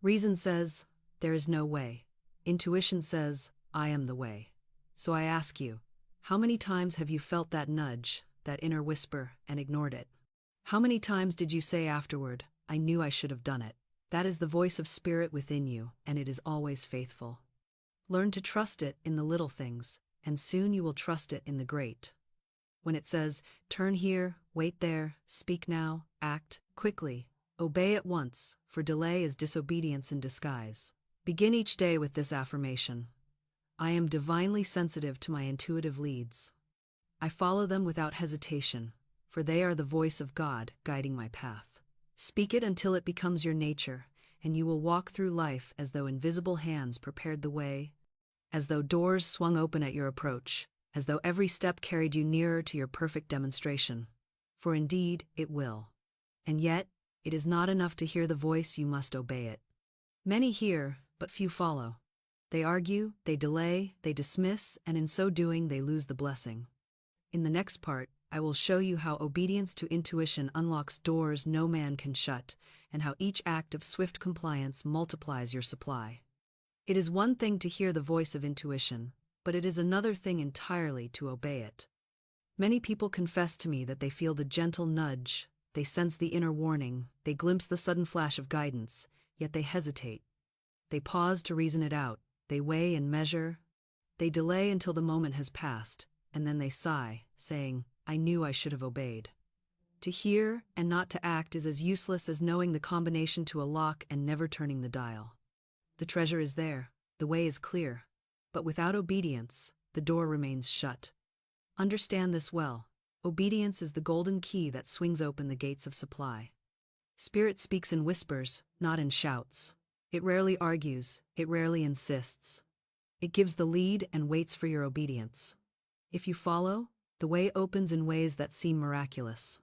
Reason says, "There is no way." Intuition says, "I am the way." So I ask you, how many times have you felt that nudge, that inner whisper, and ignored it? How many times did you say afterward, "I knew I should have done it"? That is the voice of spirit within you, and it is always faithful. Learn to trust it in the little things, and soon you will trust it in the great. When it says, "Turn here, wait there, speak now, act quickly," obey at once, for delay is disobedience in disguise. Begin each day with this affirmation. I am divinely sensitive to my intuitive leads. I follow them without hesitation, for they are the voice of God guiding my path. Speak it until it becomes your nature, and you will walk through life as though invisible hands prepared the way, as though doors swung open at your approach, as though every step carried you nearer to your perfect demonstration. For indeed, it will. And yet, it is not enough to hear the voice, you must obey it. Many hear, but few follow. They argue, they delay, they dismiss, and in so doing they lose the blessing. In the next part, I will show you how obedience to intuition unlocks doors no man can shut, and how each act of swift compliance multiplies your supply. It is one thing to hear the voice of intuition, but it is another thing entirely to obey it. Many people confess to me that they feel the gentle nudge, they sense the inner warning, they glimpse the sudden flash of guidance, yet they hesitate. They pause to reason it out, they weigh and measure, they delay until the moment has passed, and then they sigh, saying, "I knew I should have obeyed." To hear and not to act is as useless as knowing the combination to a lock and never turning the dial. The treasure is there, the way is clear, but without obedience, the door remains shut. Understand this well. Obedience is the golden key that swings open the gates of supply. Spirit speaks in whispers, not in shouts. It rarely argues, it rarely insists. It gives the lead and waits for your obedience. If you follow, the way opens in ways that seem miraculous.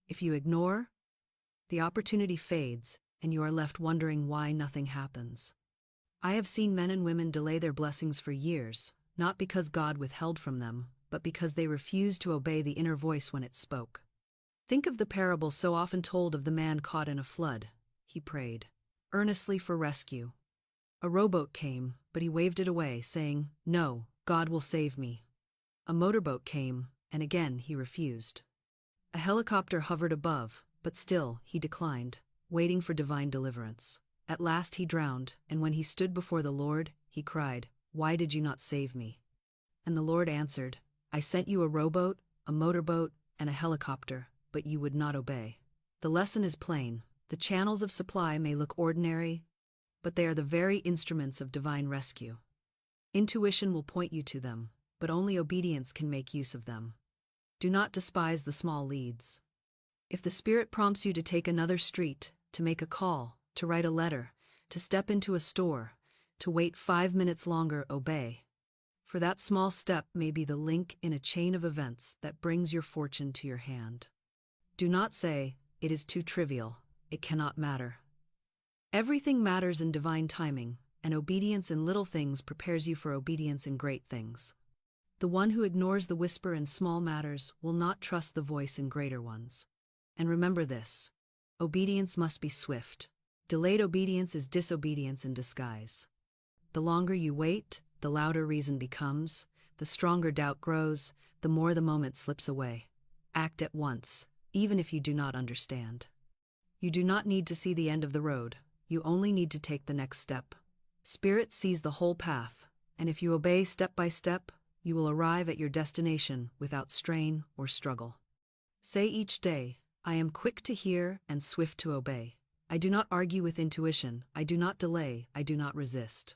If you ignore, the opportunity fades, and you are left wondering why nothing happens. I have seen men and women delay their blessings for years, not because God withheld from them, but because they refused to obey the inner voice when it spoke. Think of the parable so often told of the man caught in a flood. He prayed earnestly for rescue. A rowboat came, but he waved it away, saying, "No, God will save me." A motorboat came, and again he refused. A helicopter hovered above, but still he declined, waiting for divine deliverance. At last he drowned, and when he stood before the Lord, he cried, "Why did you not save me?" And the Lord answered, "I sent you a rowboat, a motorboat, and a helicopter, but you would not obey." The lesson is plain. The channels of supply may look ordinary, but they are the very instruments of divine rescue. Intuition will point you to them, but only obedience can make use of them. Do not despise the small leads. If the Spirit prompts you to take another street, to make a call, to write a letter, to step into a store, to wait 5 minutes longer, obey. For that small step may be the link in a chain of events that brings your fortune to your hand. Do not say, "It is too trivial, it cannot matter." Everything matters in divine timing, and obedience in little things prepares you for obedience in great things. The one who ignores the whisper in small matters will not trust the voice in greater ones. And remember this: obedience must be swift. Delayed obedience is disobedience in disguise. The longer you wait, the louder reason becomes, the stronger doubt grows, the more the moment slips away. Act at once, even if you do not understand. You do not need to see the end of the road, you only need to take the next step. Spirit sees the whole path, and if you obey step by step, you will arrive at your destination without strain or struggle. Say each day, "I am quick to hear and swift to obey. I do not argue with intuition, I do not delay, I do not resist.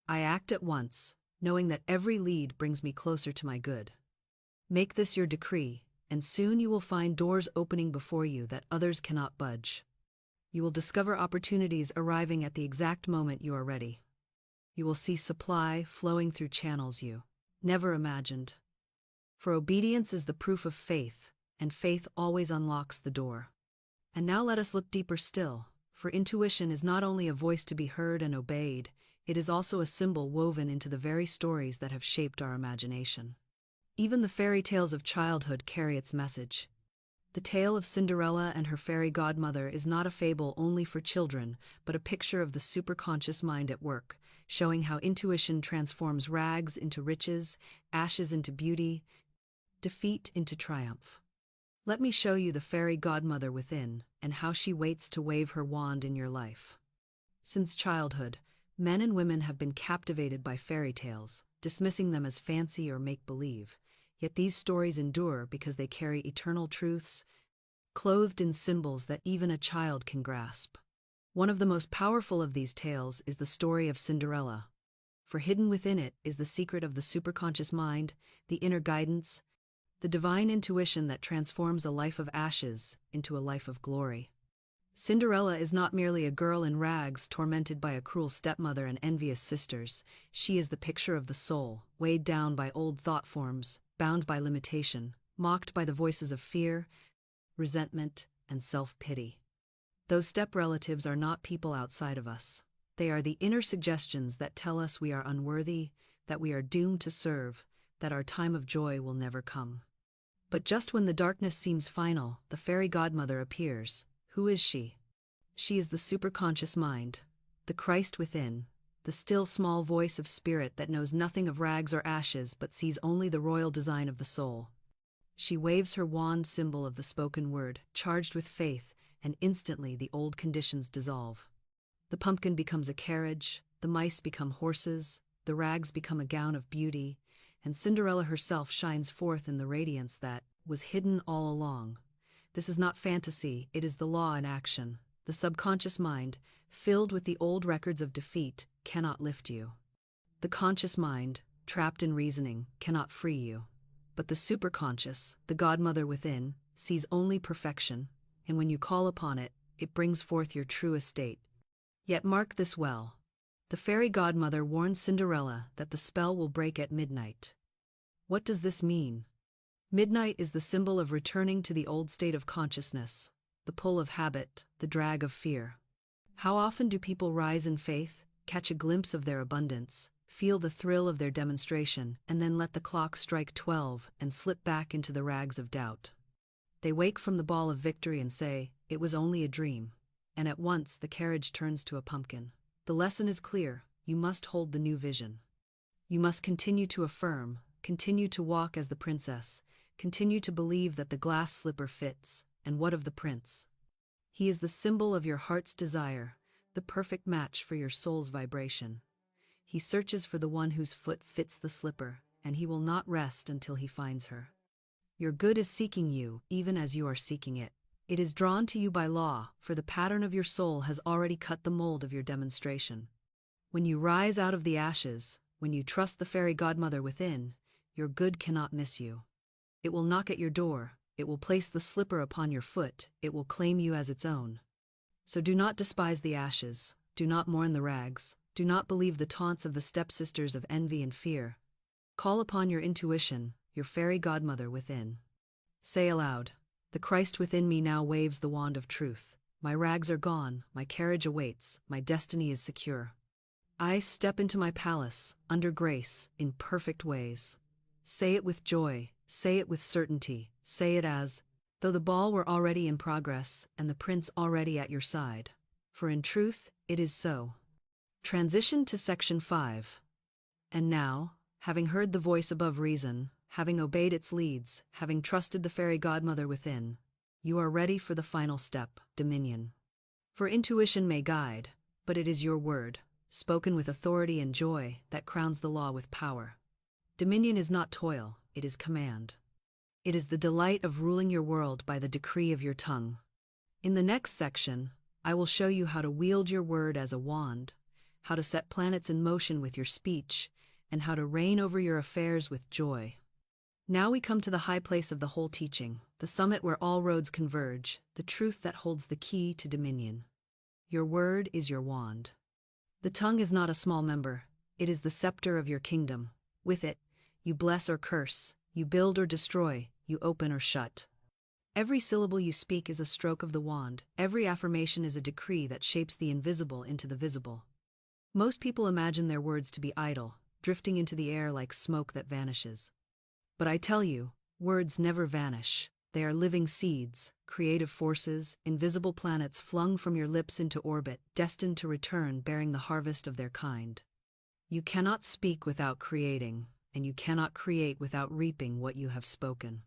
I act at once, knowing that every lead brings me closer to my good." Make this your decree, and soon you will find doors opening before you that others cannot budge. You will discover opportunities arriving at the exact moment you are ready. You will see supply flowing through channels you never imagined. For obedience is the proof of faith, and faith always unlocks the door. And now let us look deeper still, for intuition is not only a voice to be heard and obeyed, it is also a symbol woven into the very stories that have shaped our imagination. Even the fairy tales of childhood carry its message. The tale of Cinderella and her fairy godmother is not a fable only for children, but a picture of the superconscious mind at work, showing how intuition transforms rags into riches, ashes into beauty, defeat into triumph. Let me show you the fairy godmother within, and how she waits to wave her wand in your life. Since childhood, men and women have been captivated by fairy tales, dismissing them as fancy or make-believe. Yet these stories endure because they carry eternal truths, clothed in symbols that even a child can grasp. One of the most powerful of these tales is the story of Cinderella. For hidden within it is the secret of the superconscious mind, the inner guidance, the divine intuition that transforms a life of ashes into a life of glory. Cinderella is not merely a girl in rags tormented by a cruel stepmother and envious sisters. She is the picture of the soul, weighed down by old thought forms, bound by limitation, mocked by the voices of fear, resentment, and self-pity. Those step-relatives are not people outside of us. They are the inner suggestions that tell us we are unworthy, that we are doomed to serve, that our time of joy will never come. But just when the darkness seems final, the fairy godmother appears. Who is she? She is the superconscious mind, the Christ within, the still small voice of spirit that knows nothing of rags or ashes but sees only the royal design of the soul. She waves her wand, symbol of the spoken word, charged with faith, and instantly the old conditions dissolve. The pumpkin becomes a carriage, the mice become horses, the rags become a gown of beauty, and Cinderella herself shines forth in the radiance that was hidden all along. This is not fantasy, it is the law in action. The subconscious mind, filled with the old records of defeat, cannot lift you. The conscious mind, trapped in reasoning, cannot free you. But the superconscious, the godmother within, sees only perfection, and when you call upon it, it brings forth your true estate. Yet mark this well. The fairy godmother warns Cinderella that the spell will break at midnight. What does this mean? Midnight is the symbol of returning to the old state of consciousness, the pull of habit, the drag of fear. How often do people rise in faith, catch a glimpse of their abundance, feel the thrill of their demonstration, and then let the clock strike 12 and slip back into the rags of doubt? They wake from the ball of victory and say, "It was only a dream," and at once the carriage turns to a pumpkin. The lesson is clear: you must hold the new vision. You must continue to affirm, continue to walk as the princess, continue to believe that the glass slipper fits, and what of the prince? He is the symbol of your heart's desire, the perfect match for your soul's vibration. He searches for the one whose foot fits the slipper, and he will not rest until he finds her. Your good is seeking you, even as you are seeking it. It is drawn to you by law, for the pattern of your soul has already cut the mold of your demonstration. When you rise out of the ashes, when you trust the fairy godmother within, your good cannot miss you. It will knock at your door, it will place the slipper upon your foot, it will claim you as its own. So do not despise the ashes, Do not mourn the rags. Do not believe the taunts of the stepsisters of envy and fear. Call upon your intuition, your fairy godmother within. Say aloud, the Christ within me now waves the wand of truth. My rags are gone, my carriage awaits, my destiny is secure. I step into my palace, under grace, in perfect ways. Say it with joy, say it with certainty, say it as, though the ball were already in progress and the prince already at your side. For in truth, it is so. Transition to Section 5. And now, having heard the voice above reason, having obeyed its leads, having trusted the fairy godmother within, you are ready for the final step, dominion. For intuition may guide, but it is your word, spoken with authority and joy, that crowns the law with power. Dominion is not toil, it is command. It is the delight of ruling your world by the decree of your tongue. In the next section, I will show you how to wield your word as a wand, how to set planets in motion with your speech, and how to reign over your affairs with joy. Now we come to the high place of the whole teaching, the summit where all roads converge, the truth that holds the key to dominion. Your word is your wand. The tongue is not a small member, it is the scepter of your kingdom. With it, you bless or curse, you build or destroy, you open or shut. Every syllable you speak is a stroke of the wand, every affirmation is a decree that shapes the invisible into the visible. Most people imagine their words to be idle, drifting into the air like smoke that vanishes. But I tell you, words never vanish. They are living seeds, creative forces, invisible planets flung from your lips into orbit, destined to return bearing the harvest of their kind. You cannot speak without creating, and you cannot create without reaping what you have spoken.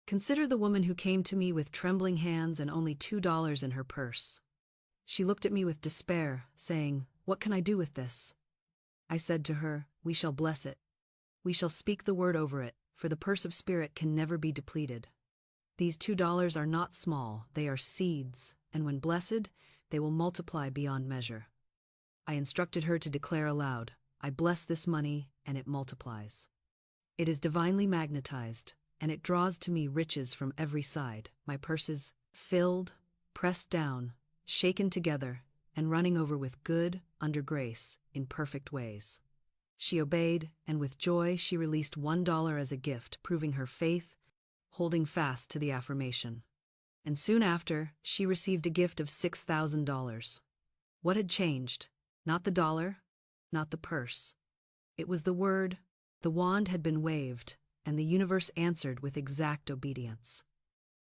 Consider the woman who came to me with trembling hands and only $2 in her purse. She looked at me with despair, saying, "What can I do with this?" I said to her, "We shall bless it. We shall speak the word over it, for the purse of spirit can never be depleted. These $2 are not small, they are seeds, and when blessed, they will multiply beyond measure." I instructed her to declare aloud, "I bless this money, and it multiplies. It is divinely magnetized, and it draws to me riches from every side. My purse is filled, pressed down, shaken together, and running over with good, under grace, in perfect ways." She obeyed, and with joy she released $1 as a gift, proving her faith, holding fast to the affirmation. And soon after, she received a gift of $6,000. What had changed? Not the dollar, not the purse. It was the word. The wand had been waved, and the universe answered with exact obedience.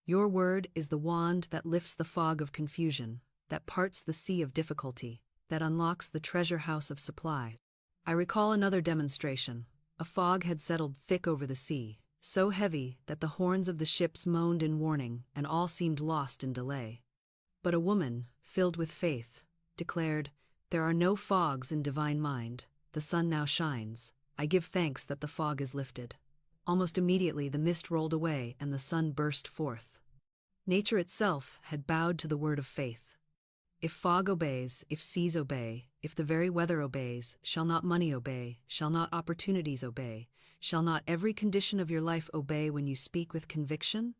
Your word is the wand that lifts the fog of confusion, that parts the sea of difficulty, that unlocks the treasure house of supply. I recall another demonstration. A fog had settled thick over the sea, so heavy that the horns of the ships moaned in warning and all seemed lost in delay. But a woman, filled with faith, declared, "There are no fogs in divine mind. The sun now shines. I give thanks that the fog is lifted." Almost immediately the mist rolled away and the sun burst forth. Nature itself had bowed to the word of faith. If fog obeys, if seas obey, if the very weather obeys, shall not money obey, shall not opportunities obey, shall not every condition of your life obey when you speak with conviction?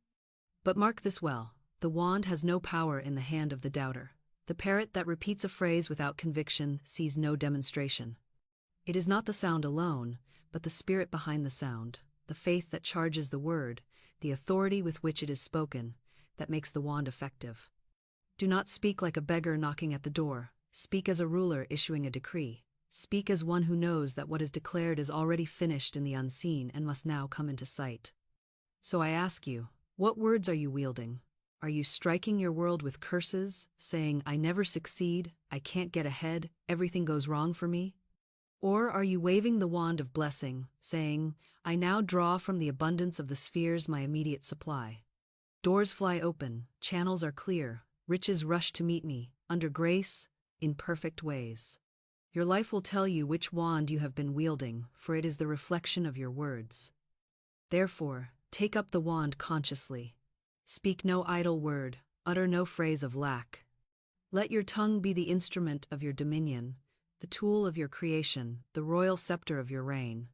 But mark this well, the wand has no power in the hand of the doubter. The parrot that repeats a phrase without conviction sees no demonstration. It is not the sound alone, but the spirit behind the sound, the faith that charges the word, the authority with which it is spoken, that makes the wand effective. Do not speak like a beggar knocking at the door. Speak as a ruler issuing a decree. Speak as one who knows that what is declared is already finished in the unseen and must now come into sight. So I ask you, what words are you wielding? Are you striking your world with curses, saying, "I never succeed, I can't get ahead, everything goes wrong for me"? Or are you waving the wand of blessing, saying, "I now draw from the abundance of the spheres my immediate supply. Doors fly open, channels are clear, riches rush to meet me, under grace, in perfect ways"? Your life will tell you which wand you have been wielding, for it is the reflection of your words. Therefore, take up the wand consciously. Speak no idle word, utter no phrase of lack. Let your tongue be the instrument of your dominion, the tool of your creation, the royal scepter of your reign.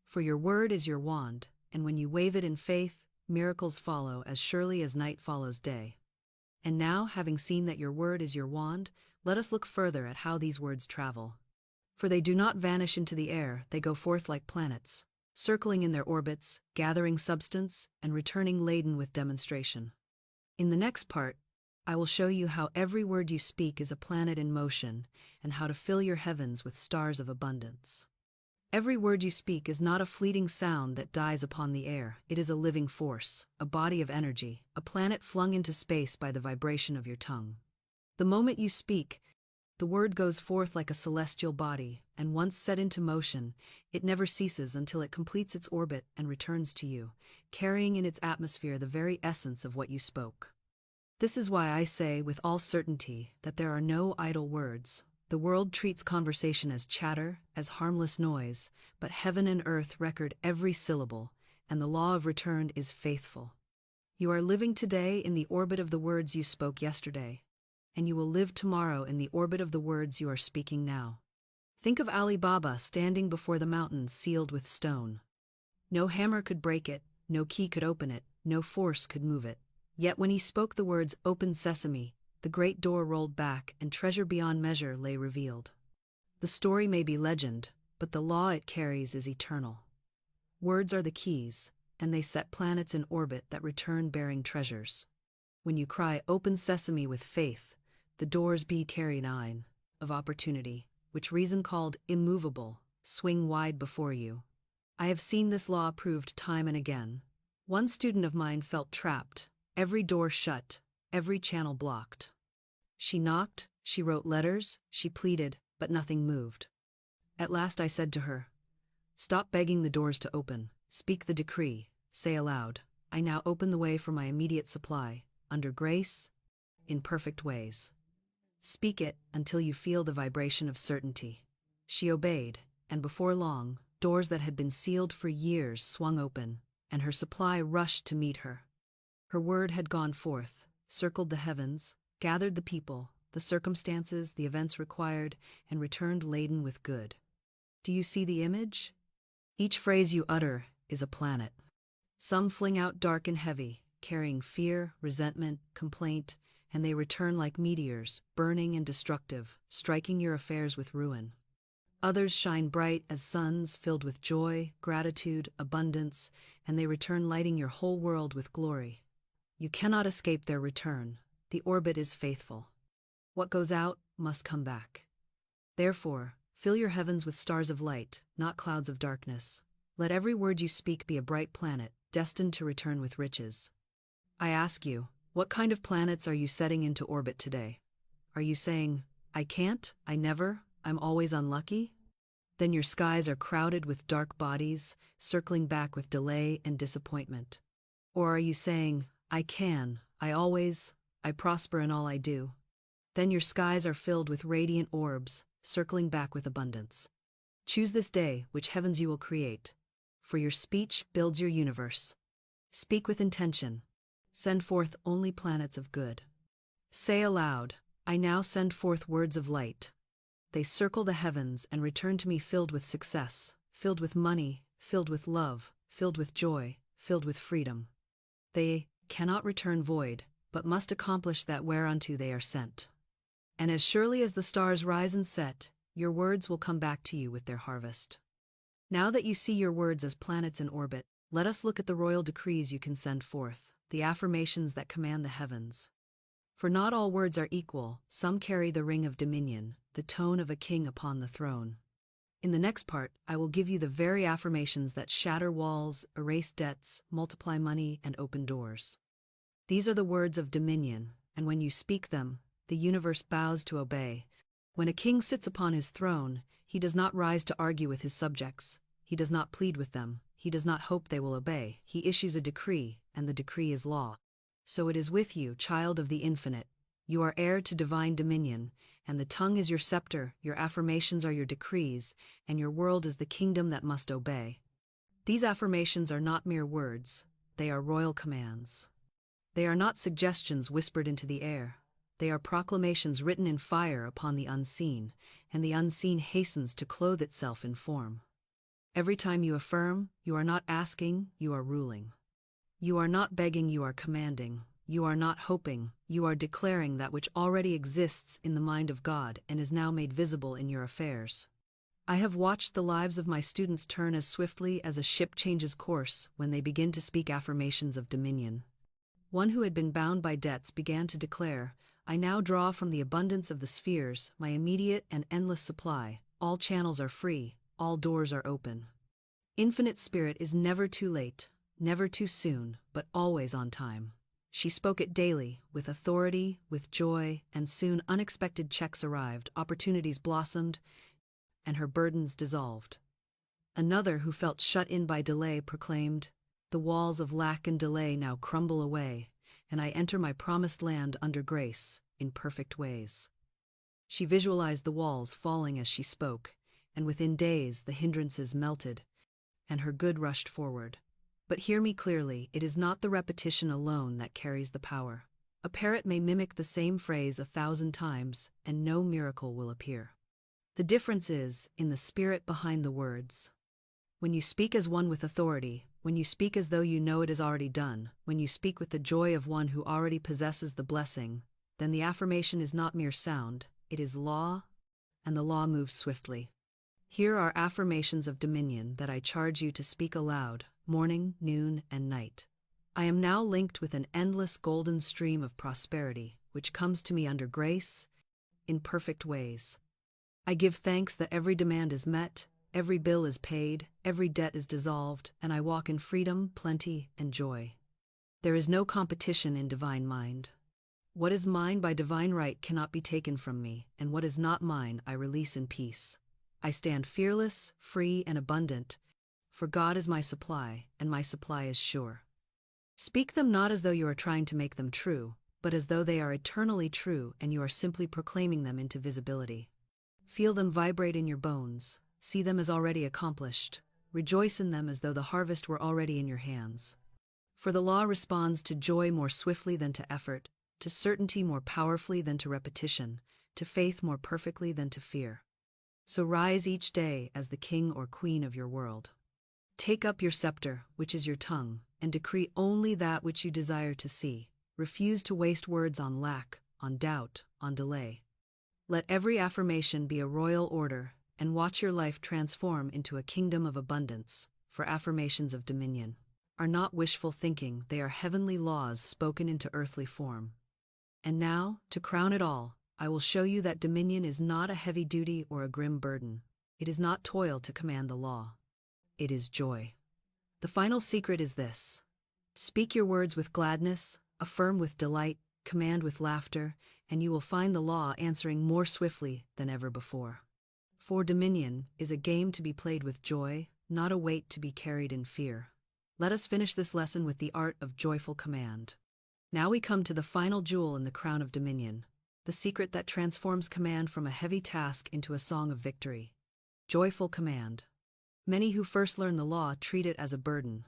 For your word is your wand, and when you wave it in faith, miracles follow as surely as night follows day. And now, having seen that your word is your wand, let us look further at how these words travel. For they do not vanish into the air, they go forth like planets, circling in their orbits, gathering substance, and returning laden with demonstration. In the next part, I will show you how every word you speak is a planet in motion, and how to fill your heavens with stars of abundance. Every word you speak is not a fleeting sound that dies upon the air. It is a living force, a body of energy, a planet flung into space by the vibration of your tongue. The moment you speak, the word goes forth like a celestial body, and once set into motion, it never ceases until it completes its orbit and returns to you, carrying in its atmosphere the very essence of what you spoke. This is why I say with all certainty that there are no idle words. The world treats conversation as chatter, as harmless noise, but heaven and earth record every syllable, and the law of return is faithful. You are living today in the orbit of the words you spoke yesterday, and you will live tomorrow in the orbit of the words you are speaking now. Think of Ali Baba standing before the mountain sealed with stone. No hammer could break it, no key could open it, no force could move it. Yet when he spoke the words, "Open Sesame," the great door rolled back and treasure beyond measure lay revealed. The story may be legend, but the law it carries is eternal. Words are the keys, and they set planets in orbit that return bearing treasures. When you cry, "Open Sesame" with faith, the doors be carried nine of opportunity, which reason called immovable, swing wide before you. I have seen this law proved time and again. One student of mine felt trapped, every door shut, every channel blocked. She knocked, she wrote letters, she pleaded, but nothing moved. At last I said to her, "Stop begging the doors to open, speak the decree, say aloud, I now open the way for my immediate supply, under grace, in perfect ways. Speak it until you feel the vibration of certainty." She obeyed, and before long, doors that had been sealed for years swung open, and her supply rushed to meet her. Her word had gone forth, circled the heavens, gathered the people, the circumstances, the events required, and returned laden with good. Do you see the image? Each phrase you utter is a planet. Some fling out dark and heavy, carrying fear, resentment, complaint, and they return like meteors, burning and destructive, striking your affairs with ruin. Others shine bright as suns, filled with joy, gratitude, abundance, and they return lighting your whole world with glory. You cannot escape their return. The orbit is faithful. What goes out must come back. Therefore, fill your heavens with stars of light, not clouds of darkness. Let every word you speak be a bright planet, destined to return with riches. I ask you, what kind of planets are you setting into orbit today? Are you saying, "I can't, I never, I'm always unlucky"? Then your skies are crowded with dark bodies, circling back with delay and disappointment. Or are you saying, "I can, I prosper in all I do"? Then your skies are filled with radiant orbs, circling back with abundance. Choose this day which heavens you will create, for your speech builds your universe. Speak with intention. Send forth only planets of good. Say aloud, "I now send forth words of light." They circle the heavens and return to me filled with success, filled with money, filled with love, filled with joy, filled with freedom. They cannot return void, but must accomplish that whereunto they are sent. And as surely as the stars rise and set, your words will come back to you with their harvest. Now that you see your words as planets in orbit, let us look at the royal decrees you can send forth, the affirmations that command the heavens. For not all words are equal, some carry the ring of dominion, the tone of a king upon the throne. In the next part, I will give you the very affirmations that shatter walls, erase debts, multiply money, and open doors. These are the words of dominion, and when you speak them, the universe bows to obey. When a king sits upon his throne, he does not rise to argue with his subjects. He does not plead with them. He does not hope they will obey. He issues a decree, and the decree is law. So it is with you, child of the infinite. You are heir to divine dominion, and the tongue is your scepter, your affirmations are your decrees, and your world is the kingdom that must obey. These affirmations are not mere words, they are royal commands. They are not suggestions whispered into the air. They are proclamations written in fire upon the unseen, and the unseen hastens to clothe itself in form. Every time you affirm, you are not asking, you are ruling. You are not begging, you are commanding. you are not hoping, you are declaring that which already exists in the mind of God and is now made visible in your affairs. I have watched the lives of my students turn as swiftly as a ship changes course when they begin to speak affirmations of dominion. One who had been bound by debts began to declare, I now draw from the abundance of the spheres my immediate and endless supply, all channels are free, all doors are open. Infinite Spirit is never too late, never too soon, but always on time. She spoke it daily, with authority, with joy, and soon unexpected checks arrived, opportunities blossomed, and her burdens dissolved. Another who felt shut in by delay proclaimed, the walls of lack and delay now crumble away, and I enter my promised land under grace, in perfect ways. She visualized the walls falling as she spoke, and within days the hindrances melted, and her good rushed forward. But hear me clearly, it is not the repetition alone that carries the power. A parrot may mimic the same phrase 1,000 times, and no miracle will appear. The difference is in the spirit behind the words. When you speak as one with authority, when you speak as though you know it is already done, when you speak with the joy of one who already possesses the blessing, then the affirmation is not mere sound, it is law, and the law moves swiftly. Here are affirmations of dominion that I charge you to speak aloud, morning, noon, and night. I am now linked with an endless golden stream of prosperity, which comes to me under grace, in perfect ways. I give thanks that every demand is met, every bill is paid, every debt is dissolved, and I walk in freedom, plenty, and joy. There is no competition in divine mind. What is mine by divine right cannot be taken from me, and what is not mine I release in peace. I stand fearless, free, and abundant, for God is my supply, and my supply is sure. Speak them not as though you are trying to make them true, but as though they are eternally true and you are simply proclaiming them into visibility. Feel them vibrate in your bones, see them as already accomplished, rejoice in them as though the harvest were already in your hands. For the law responds to joy more swiftly than to effort, to certainty more powerfully than to repetition, to faith more perfectly than to fear. So rise each day as the king or queen of your world. Take up your scepter, which is your tongue, and decree only that which you desire to see. Refuse to waste words on lack, on doubt, on delay. Let every affirmation be a royal order, and watch your life transform into a kingdom of abundance, for affirmations of dominion are not wishful thinking, they are heavenly laws spoken into earthly form. And now, to crown it all, I will show you that dominion is not a heavy duty or a grim burden. It is not toil to command the law. It is joy. The final secret is this. Speak your words with gladness, affirm with delight, command with laughter, and you will find the law answering more swiftly than ever before. For dominion is a game to be played with joy, not a weight to be carried in fear. Let us finish this lesson with the art of joyful command. Now we come to the final jewel in the crown of dominion, the secret that transforms command from a heavy task into a song of victory. Joyful command. Many who first learn the law treat it as a burden.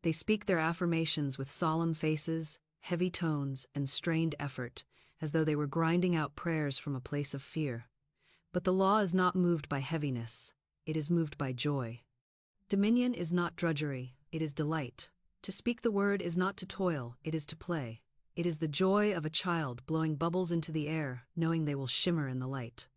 They speak their affirmations with solemn faces, heavy tones, and strained effort, as though they were grinding out prayers from a place of fear. But the law is not moved by heaviness, it is moved by joy. Dominion is not drudgery, it is delight. To speak the word is not to toil, it is to play. It is the joy of a child blowing bubbles into the air, knowing they will shimmer in the light.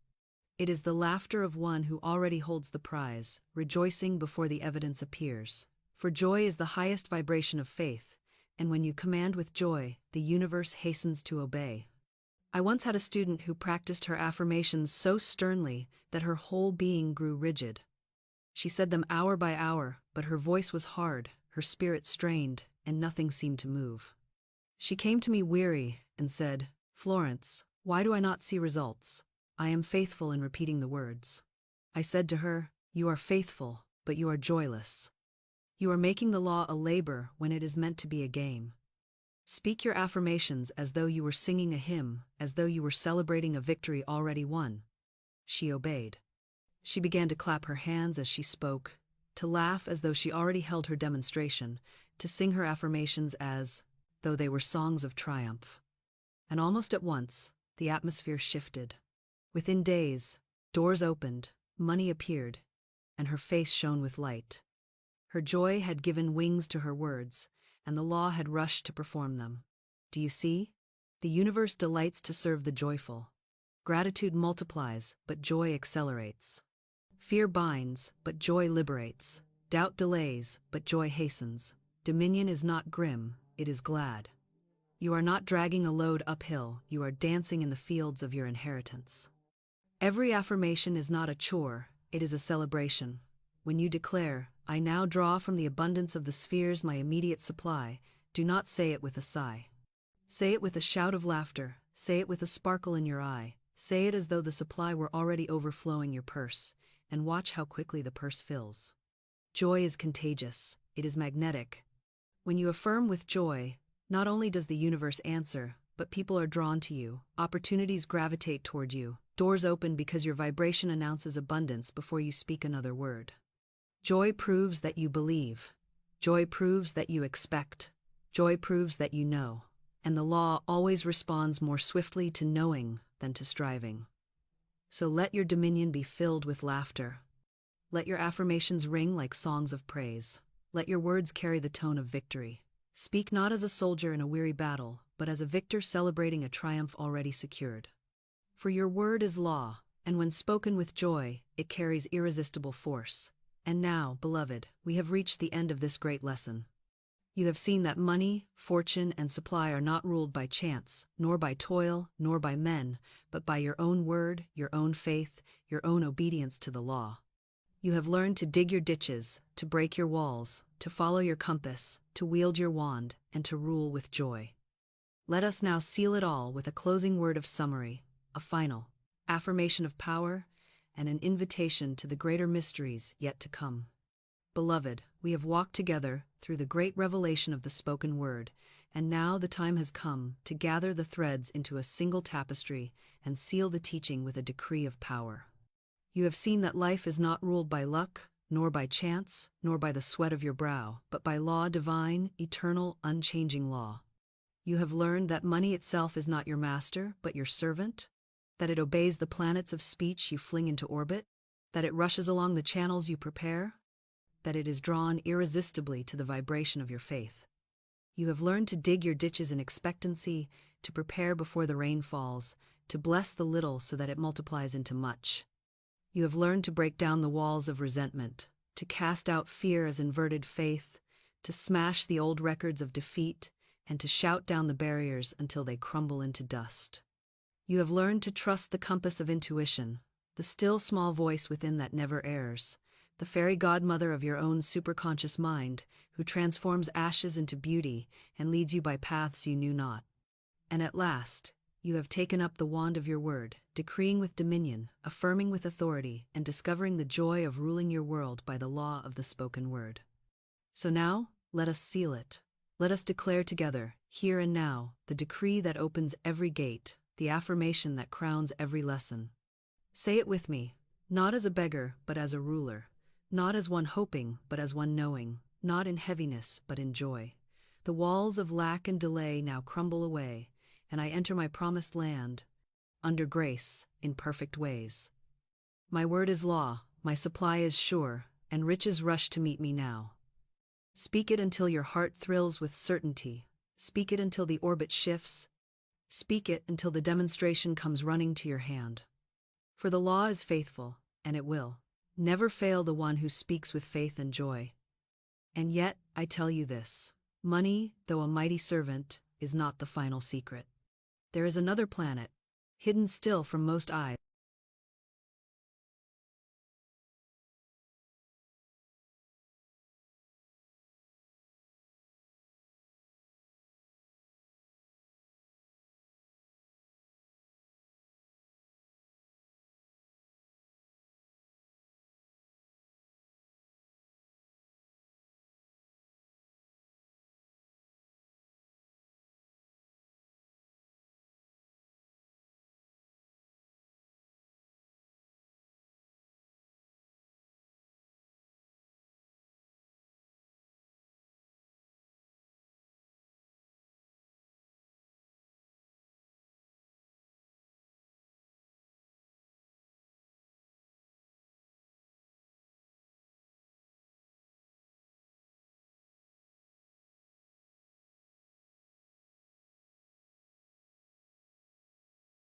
It is the laughter of one who already holds the prize, rejoicing before the evidence appears. For joy is the highest vibration of faith, and when you command with joy, the universe hastens to obey. I once had a student who practiced her affirmations so sternly that her whole being grew rigid. She said them hour by hour, but her voice was hard, her spirit strained, and nothing seemed to move. She came to me weary and said, "Florence, why do I not see results? I am faithful in repeating the words." I said to her, "You are faithful, but you are joyless. You are making the law a labor when it is meant to be a game. Speak your affirmations as though you were singing a hymn, as though you were celebrating a victory already won." She obeyed. She began to clap her hands as she spoke, to laugh as though she already held her demonstration, to sing her affirmations as though they were songs of triumph. And almost at once, the atmosphere shifted. Within days, doors opened, money appeared, and her face shone with light. Her joy had given wings to her words, and the law had rushed to perform them. Do you see? The universe delights to serve the joyful. Gratitude multiplies, but joy accelerates. Fear binds, but joy liberates. Doubt delays, but joy hastens. Dominion is not grim, it is glad. You are not dragging a load uphill, you are dancing in the fields of your inheritance. Every affirmation is not a chore, it is a celebration. When you declare, "I now draw from the abundance of the spheres my immediate supply," do not say it with a sigh. Say it with a shout of laughter, say it with a sparkle in your eye, say it as though the supply were already overflowing your purse, and watch how quickly the purse fills. Joy is contagious, it is magnetic. When you affirm with joy, not only does the universe answer, but people are drawn to you, opportunities gravitate toward you, doors open because your vibration announces abundance before you speak another word. Joy proves that you believe. Joy proves that you expect. Joy proves that you know. And the law always responds more swiftly to knowing than to striving. So let your dominion be filled with laughter. Let your affirmations ring like songs of praise. Let your words carry the tone of victory. Speak not as a soldier in a weary battle, but as a victor celebrating a triumph already secured. For your word is law, and when spoken with joy, it carries irresistible force. And now, beloved, we have reached the end of this great lesson. You have seen that money, fortune, and supply are not ruled by chance, nor by toil, nor by men, but by your own word, your own faith, your own obedience to the law. You have learned to dig your ditches, to break your walls, to follow your compass, to wield your wand, and to rule with joy. Let us now seal it all with a closing word of summary, a final affirmation of power, and an invitation to the greater mysteries yet to come. Beloved, we have walked together through the great revelation of the spoken word, and now the time has come to gather the threads into a single tapestry and seal the teaching with a decree of power. You have seen that life is not ruled by luck, nor by chance, nor by the sweat of your brow, but by law divine, eternal, unchanging law. You have learned that money itself is not your master, but your servant, that it obeys the planets of speech you fling into orbit, that it rushes along the channels you prepare, that it is drawn irresistibly to the vibration of your faith. You have learned to dig your ditches in expectancy, to prepare before the rain falls, to bless the little so that it multiplies into much. You have learned to break down the walls of resentment, to cast out fear as inverted faith, to smash the old records of defeat, and to shout down the barriers until they crumble into dust. You have learned to trust the compass of intuition, the still small voice within that never errs, the fairy godmother of your own superconscious mind, who transforms ashes into beauty and leads you by paths you knew not. And at last, you have taken up the wand of your word, decreeing with dominion, affirming with authority, and discovering the joy of ruling your world by the law of the spoken word. So now, let us seal it. Let us declare together, here and now, the decree that opens every gate, the affirmation that crowns every lesson. Say it with me, not as a beggar, but as a ruler, not as one hoping, but as one knowing, not in heaviness, but in joy. The walls of lack and delay now crumble away, and I enter my promised land, under grace, in perfect ways. My word is law, my supply is sure, and riches rush to meet me now. Speak it until your heart thrills with certainty. Speak it until the orbit shifts. Speak it until the demonstration comes running to your hand. For the law is faithful, and it will never fail the one who speaks with faith and joy. And yet, I tell you this, money, though a mighty servant, is not the final secret. There is another planet, hidden still from most eyes,